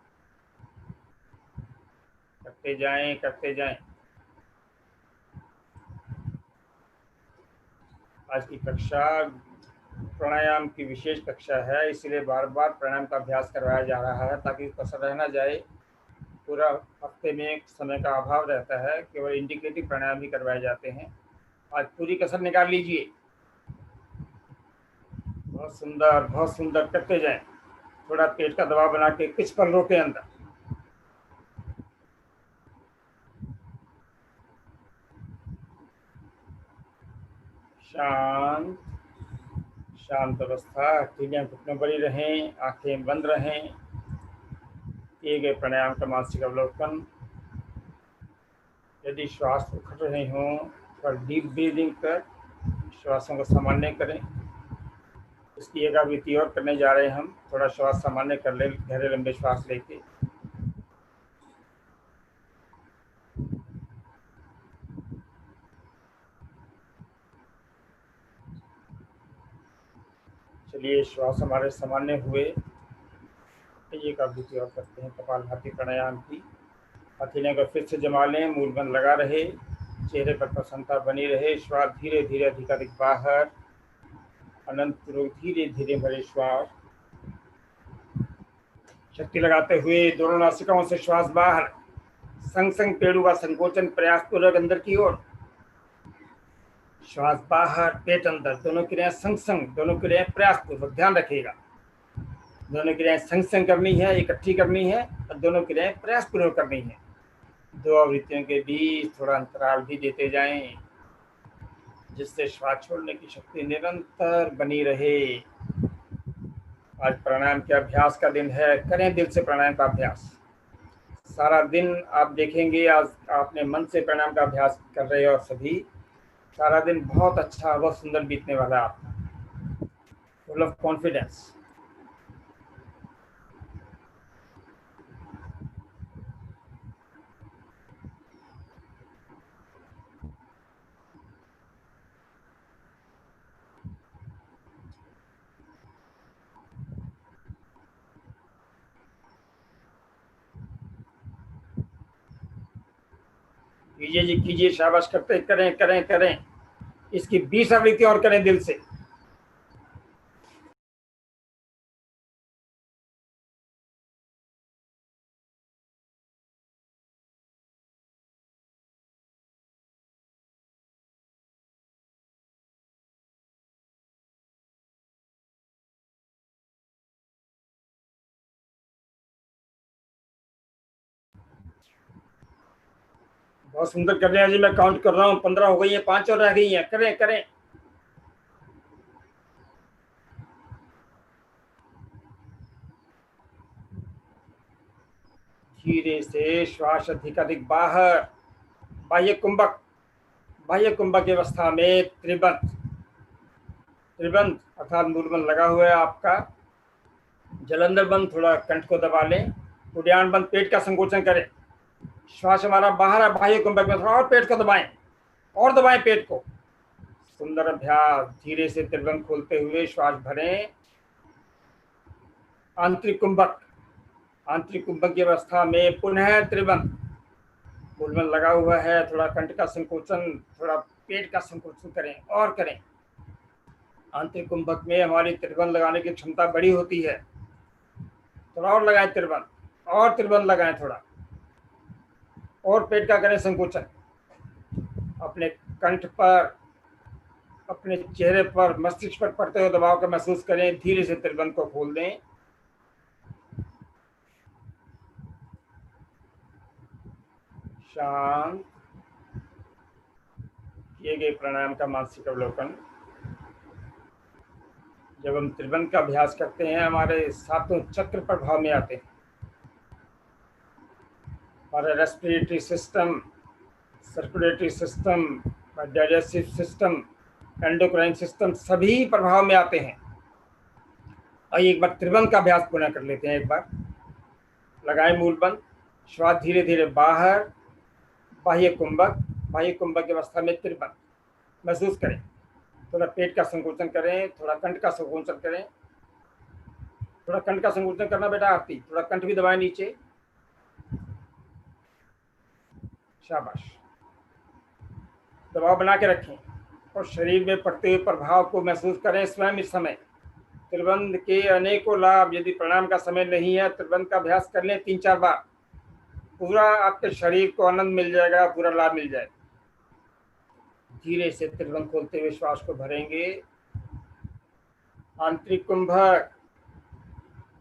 Speaker 7: करते जाएं। आज की कक्षा प्राणायाम की विशेष कक्षा है, इसलिए बार बार प्राणायाम का अभ्यास करवाया जा रहा है ताकि कसर रह ना जाए। पूरा हफ्ते में समय का अभाव रहता है, केवल इंडिकेटिव प्राणायाम ही करवाए जाते हैं। आज पूरी कसर निकाल लीजिए। बहुत सुंदर करते जाएं। थोड़ा पेट का दबाव बना के कुछ पल रोके अंदर। शांत अवस्था, हथेलियां घुटनों बनी रहें, आंखें बंद रहें। किए गए प्राणायाम का मानसिक अवलोकन। यदि श्वास उखड़ रहे हों और डीप ब्रीदिंग कर श्वासों को सामान्य करें। इसकी एक आवृत्ति और करने जा रहे हैं हम। थोड़ा श्वास सामान्य कर ले, गहरे लंबे श्वास लेके। चलिए, श्वास हमारे सामान्य हुए। एक आवृत्ति और करते हैं कपालभाति प्राणायाम की। हथेलियों को फिर से जमा लें, मूलबंध लगा रहे, चेहरे पर प्रसन्नता बनी रहे। श्वास धीरे धीरे अधिकाधिक बाहर, अनंत रोग धीरे धीरे भरे श्वास। शक्ति लगाते हुए दोनों नासिकाओं से श्वास बाहर, संग संग पेड़ों का संकोचन प्रयासपूर्वक अंदर की ओर। श्वास बाहर, पेट अंदर, दोनों क्रियाएं संग संग, दोनों क्रियाएं प्रयासपूर्वक। ध्यान रखिएगा, दोनों क्रियाएं संग संग करनी है, इकट्ठी करनी है, और दोनों क्रियाएं प्रयासपूर्वक करनी है। दो आवृत्तियों के बीच थोड़ा अंतराल भी देते जाएं, जिससे श्वास छोड़ने की शक्ति निरंतर बनी रहे। आज प्राणायाम के अभ्यास का दिन है, करें दिल से प्राणायाम का अभ्यास। सारा दिन आप देखेंगे, आज आपने मन से प्राणायाम का अभ्यास कर रहे हो और सभी, सारा दिन बहुत अच्छा, बहुत सुंदर बीतने वाला है आपका, फुल ऑफ कॉन्फिडेंस। कीजिए जी, कीजिए, शाबाश, करते करें करें करें। इसकी 20 आवृत्ति और करें दिल से। बहुत सुंदर कर रहे हैं जी, मैं काउंट कर रहा हूँ, 15 हो गई है, 5 और रह गई हैं। करें करें। धीरे से श्वास अधिकाधिक बाहर, बाह्य कुंभक, बाह्य कुंभक की अवस्था में त्रिबंध, त्रिबंध अर्थात मूलबंध लगा हुआ है आपका। जलंधर बंद, थोड़ा कंठ को दबा लें। उद्यान बंद, पेट का संकोचन करें। श्वास हमारा बाहर है बाह्य कुंभक में, थोड़ा और पेट को दबाएं, और दबाएं पेट को। सुंदर अभ्यास। धीरे से त्रिबंध खोलते हुए श्वास भरें। आंतरिक कुंभक, आंतरिक कुंभक की अवस्था में पुनः त्रिबंध, मूलबंध लगा हुआ है, थोड़ा कंठ का संकोचन, थोड़ा पेट का संकोचन करें और करें। आंतरिक कुंभक में हमारी त्रिबंध लगाने की क्षमता बड़ी होती है। थोड़ा और लगाएं त्रिबंध, और त्रिबंध लगाएं थोड़ा, और पेट का करें संकोचन। अपने कंठ पर, अपने चेहरे पर, मस्तिष्क पर पड़ते हुए दबाव का महसूस करें। धीरे से त्रिबंध को खोल दें। शांत। किए गए प्राणायाम का मानसिक अवलोकन। जब हम त्रिबंध का अभ्यास करते हैं, हमारे सातों चक्र प्रभाव में आते हैं। हमारा respiratory system, circulatory system, digestive system, endocrine system, सभी प्रभाव में आते हैं। आइए एक बार त्रिबंध का अभ्यास पुनः कर लेते हैं। एक बार लगाएं मूलबंध, श्वास धीरे धीरे बाहर, बाह्य कुंभक, बाह्य कुंभक की अवस्था में त्रिबंध महसूस करें। थोड़ा पेट का संकोचन करें, थोड़ा कंठ का संकोचन करें। थोड़ा कंठ का संकोचन करना बेटा आरती, थोड़ा कंठ भी दबाएं नीचे। शाबाश। दबाव बना के रखें और शरीर में पड़ते हुए प्रभाव को महसूस करें स्वयं इस समय। त्रिबंध के अनेकों लाभ, यदि प्राणायाम का समय नहीं है, त्रिबंध का अभ्यास कर लें 3-4 बार, पूरा आपके शरीर को आनंद मिल जाएगा, पूरा लाभ मिल जाएगा। धीरे से त्रिबंध खोलते हुए श्वास को भरेंगे। आंतरिक कुंभक,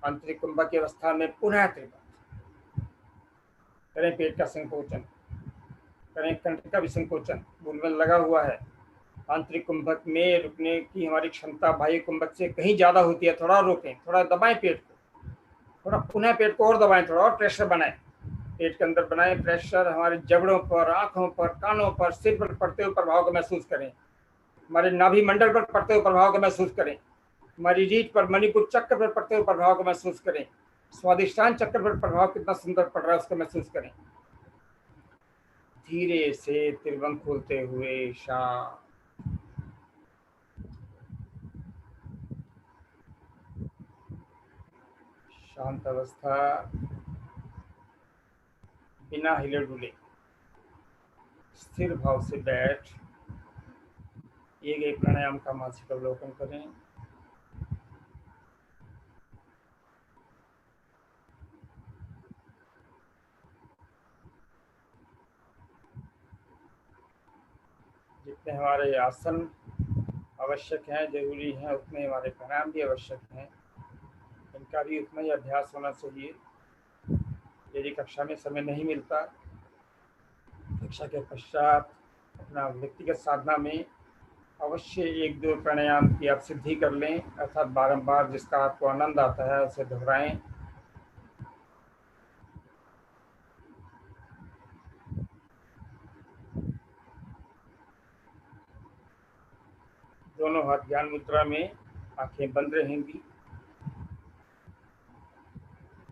Speaker 7: आंतरिक कुंभक की अवस्था में पुनः त्रिबंध करें। पेट का संकोचन करें, कंठ का भी संकोचन, मूलबंध लगा हुआ है। आंतरिक कुंभक में रुकने की हमारी क्षमता बाह्य कुंभक से कहीं ज्यादा होती है। थोड़ा रोकें, थोड़ा दबाएं पेट को, थोड़ा पुनः पेट को और दबाएं, थोड़ा और प्रेशर बनाएं, पेट के अंदर बनाएं प्रेशर। हमारे जबड़ों पर, आंखों पर, कानों पर, सिर पर पड़ते हुए प्रभाव को महसूस करें। हमारे नाभि मंडल पर पड़ते हुए प्रभाव को महसूस करें। हमारी रीढ़ पर, मणिपुर चक्र पर पड़ते हुए प्रभाव को महसूस करें। स्वादिष्टान चक्र पर प्रभाव कितना सुंदर पड़ रहा है उसको महसूस करें। धीरे से त्रिबंध खोलते हुए शांत। शांत अवस्था, बिना हिले डुले स्थिर भाव से बैठ ये गए प्राणायाम का मासिक अवलोकन करें। जितने हमारे आसन आवश्यक हैं, जरूरी हैं, उतने हमारे प्राणायाम भी आवश्यक हैं। इनका भी उतना ही अभ्यास होना चाहिए। यदि कक्षा में समय नहीं मिलता, कक्षा के पश्चात अपना व्यक्तिगत साधना में अवश्य 1-2 प्राणायाम की आप सिद्धि कर लें, अर्थात बारंबार जिसका आपको आनंद आता है उसे दोहराएं। दोनों हाथ ध्यान मुद्रा में, आंखें बंद रहेंगी।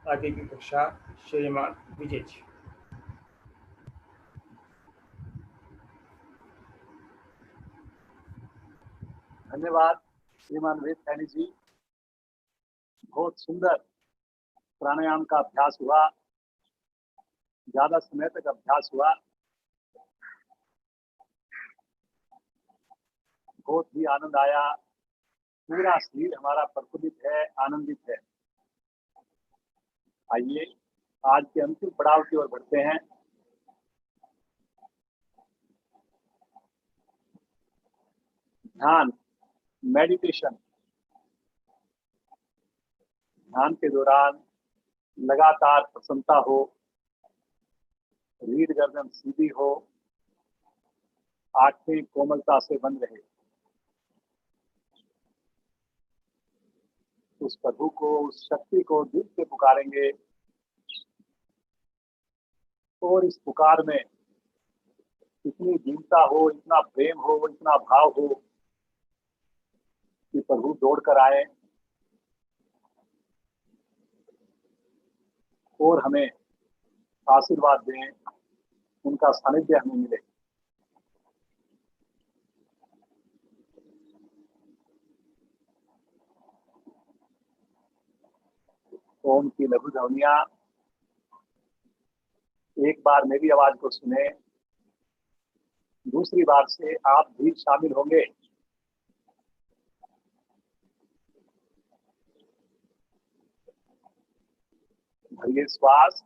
Speaker 7: आगे की कक्षा श्रीमान विजय जी।
Speaker 8: धन्यवाद श्रीमान वेद सैनी जी। बहुत सुंदर प्राणायाम का अभ्यास हुआ, ज्यादा समय तक अभ्यास हुआ, बहुत ही आनंद आया। पूरा शरीर हमारा प्रफुल्लित है, आनंदित है। आइए आज के अंतिम पड़ाव की ओर बढ़ते हैं। ध्यान, मेडिटेशन। ध्यान के दौरान लगातार प्रसन्नता हो, रीढ़ गर्दन सीधी हो, आंखें कोमलता से बंद रहे। उस प्रभु को, उस शक्ति को दिल से पुकारेंगे और इस पुकार में इतनी दीनता हो, इतना प्रेम हो, इतना भाव हो कि प्रभु दौड़ कर आए और हमें आशीर्वाद दें, उनका सानिध्य हमें मिले। ओम की लघु ध्वनियां एक बार मेरी आवाज को सुने, दूसरी बार से आप भी शामिल होंगे। भरिए श्वास।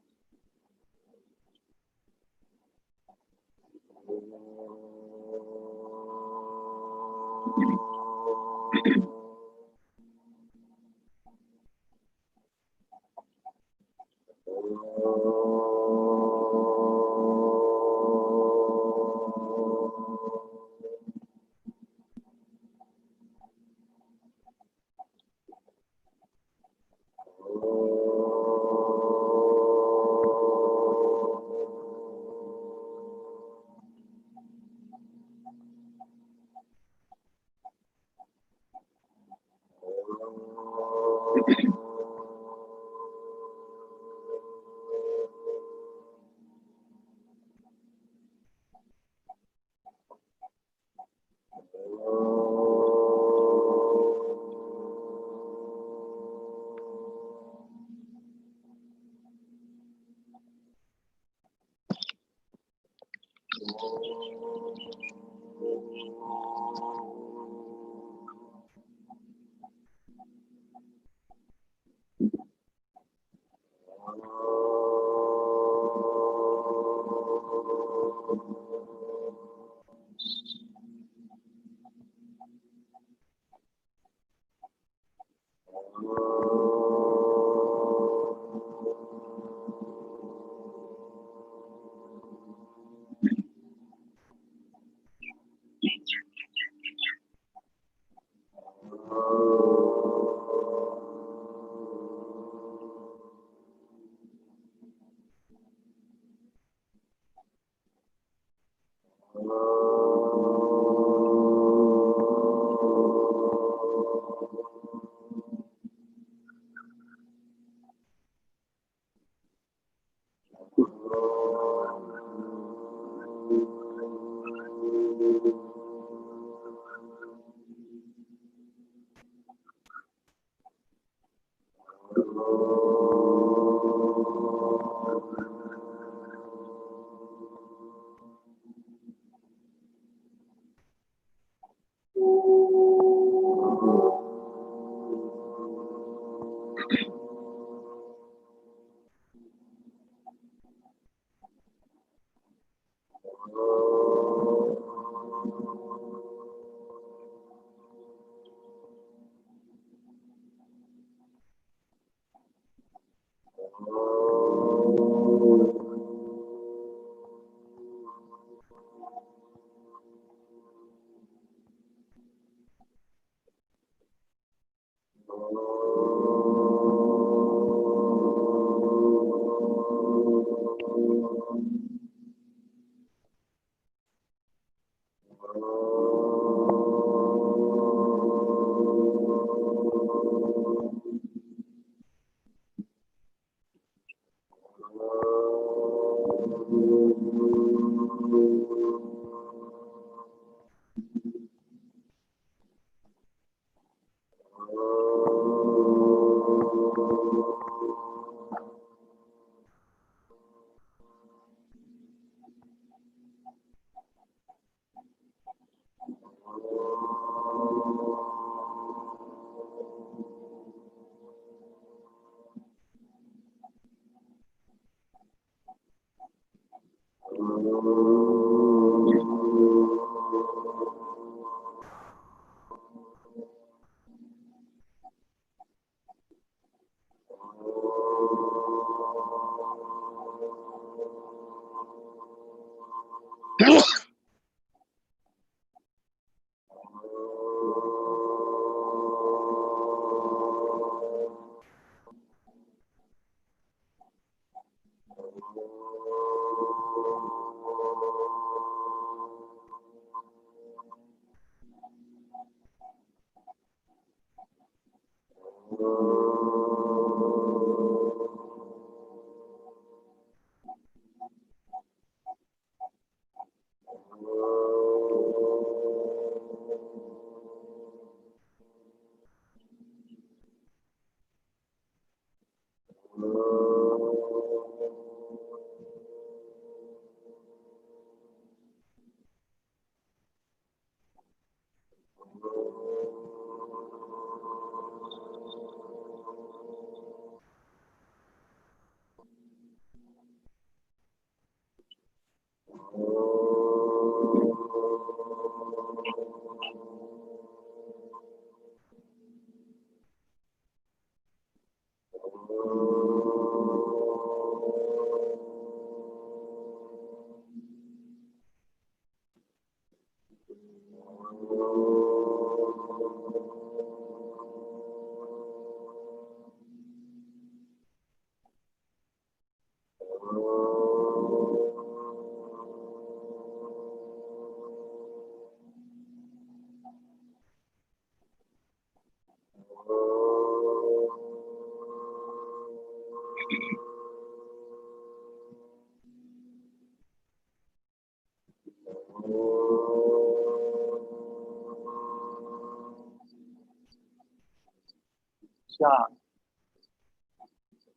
Speaker 8: शांत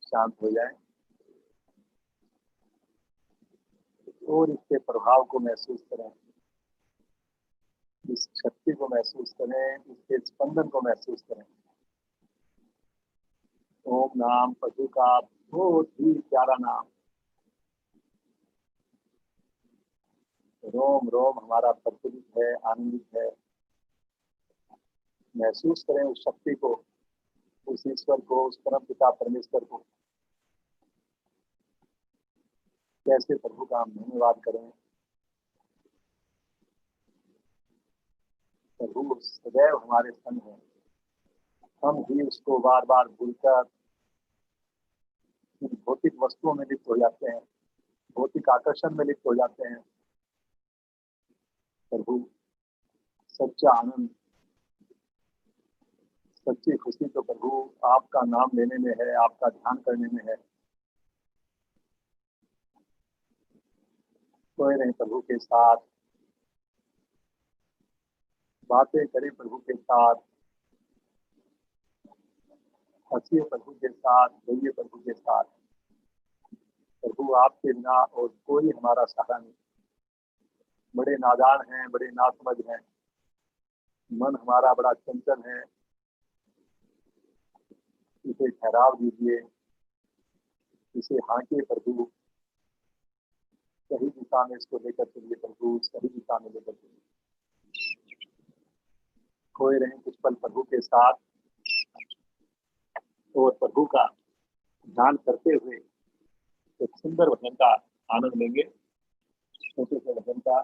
Speaker 8: शांत हो जाए और इसके प्रभाव को महसूस करें, इस शक्ति को महसूस करें, इसके स्पंदन को महसूस करें। ओम नाम प्रभु का बहुत ही प्यारा नाम, रोम रोम हमारा प्रफुल्लित है, आनंदित है। महसूस करें उस शक्ति को, उस ईश्वर को, उस परम पिता परमेश्वर को। कैसे प्रभु का हम धन्यवाद करें। प्रभु सदैव हमारे संग है, हम भी उसको बार बार भूलकर भौतिक वस्तुओं में लिप्त हो जाते हैं, भौतिक आकर्षण में लिप्त हो जाते हैं। प्रभु सच्चा आनंद, सच्ची खुशी तो प्रभु आपका नाम लेने में है, आपका ध्यान करने में है। सोए रहें प्रभु के साथ, बातें करें प्रभु के साथ, हंसिए प्रभु के साथ, रोइए प्रभु के साथ। प्रभु आपके बिना और कोई हमारा सहारा नहीं। बड़े नादान हैं, बड़े नासमझ हैं, मन हमारा बड़ा चंचल है। इसे ठहराव दीजिए, इसे हाँकिए प्रभु, सही दिशा दिशा में इसको लेकर चलिए प्रभु, सही दिशा में लेकर चलिए। खोए रहें कुछ पल प्रभु के साथ और प्रभु का ध्यान करते हुए एक सुंदर वचन का आनंद लेंगे। छोटे से वचन का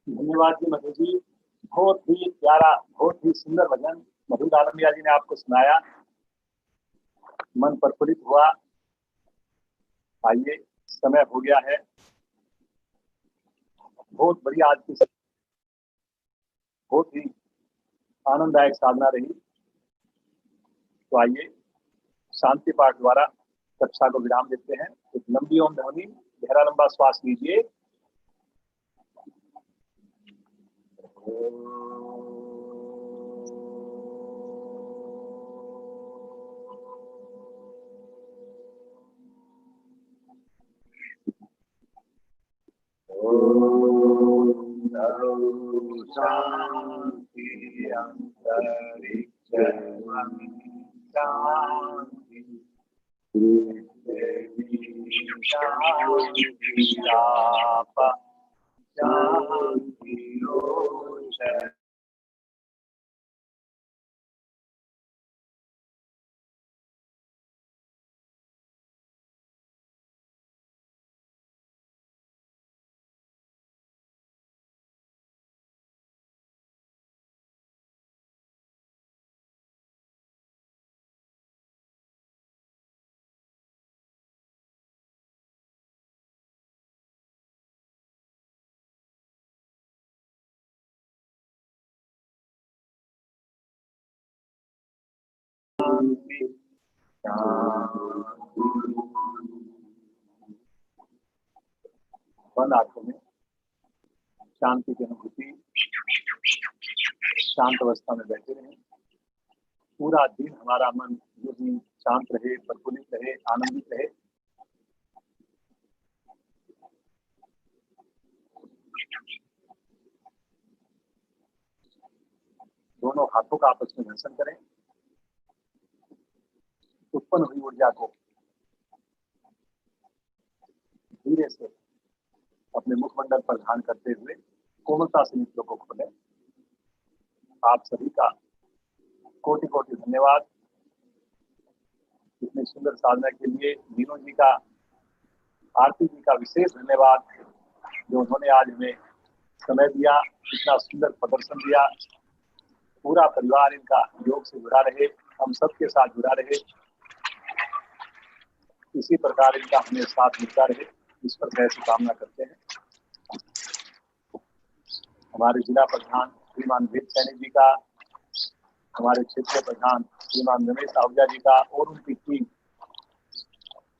Speaker 8: धन्यवाद जी मधु जी। बहुत ही प्यारा, बहुत ही सुंदर भजन मधु दालमिया जी ने आपको सुनाया। मन प्रफुल्लित हुआ। आइए, समय हो गया है। बहुत बढ़िया, आज की बहुत ही आनंददायक साधना रही। तो आइए शांति पाठ द्वारा कक्षा को विराम देते हैं। एक लंबी ओम ध्वनि, गहरा लंबा श्वास लीजिए। शांति अंतरिक्ष शांति शांति शांति शांति। बंद आंखों में शांति की अनुभूति, शांत अवस्था में बैठे रहें। पूरा दिन हमारा मन जो भी शांत रहे, प्रफुल्लित रहे, आनंदित रहे। दोनों हाथों का आपस में घर्षण करें। उत्पन्न हुई ऊर्जा को धीरे से अपने मुखमंडल पर ध्यान करते हुए कोमलता से नेत्रों को खोलें। आप सभी का कोटि कोटि धन्यवाद। इतनी सुंदर साधना के लिए मीनू जी का, आरती जी का विशेष धन्यवाद, जो उन्होंने आज हमें समय दिया, इतना सुंदर प्रदर्शन दिया। पूरा परिवार इनका योग से जुड़ा रहे, हम सबके साथ जुड़ा रहे, इसी प्रकार इनका हमें साथ मिलता रहे, इस पर मैं कामना करते हैं। हमारे जिला प्रधान श्रीमान वेद सैनी जी का, हमारे क्षेत्रीय प्रधान श्रीमान रमेश आहूजा जी का और उनकी टीम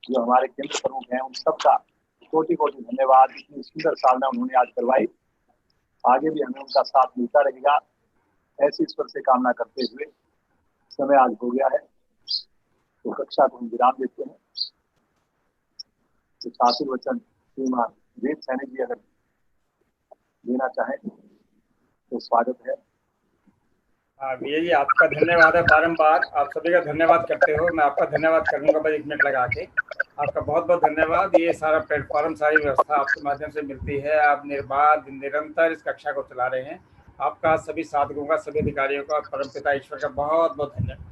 Speaker 8: जो हमारे केंद्र प्रमुख हैं, उन सबका कोटि कोटि धन्यवाद। इतनी सुंदर साधना उन्होंने आज करवाई, आगे भी हमें उनका साथ मिलता रहेगा, ऐसी ईश्वर से कामना करते हुए समय आज हो गया है, तो कक्षा को हम विराम देते हैं। कुछ आशीर्वचन श्रीमान वेद सैनी जी अगर देना चाहें तो स्वागत है।
Speaker 7: भैया जी, आपका धन्यवाद है, बारंबार आप सभी का धन्यवाद करते हो। मैं आपका धन्यवाद करूंगा बस 1 मिनट लगा के। आपका बहुत बहुत धन्यवाद। ये सारा प्लेटफॉर्म, सारी व्यवस्था आपके माध्यम से मिलती है। आप निर्बाध निरंतर इस कक्षा को चला रहे हैं। आपका, सभी साधकों का, सभी अधिकारियों का, परमपिता ईश्वर का बहुत बहुत धन्यवाद।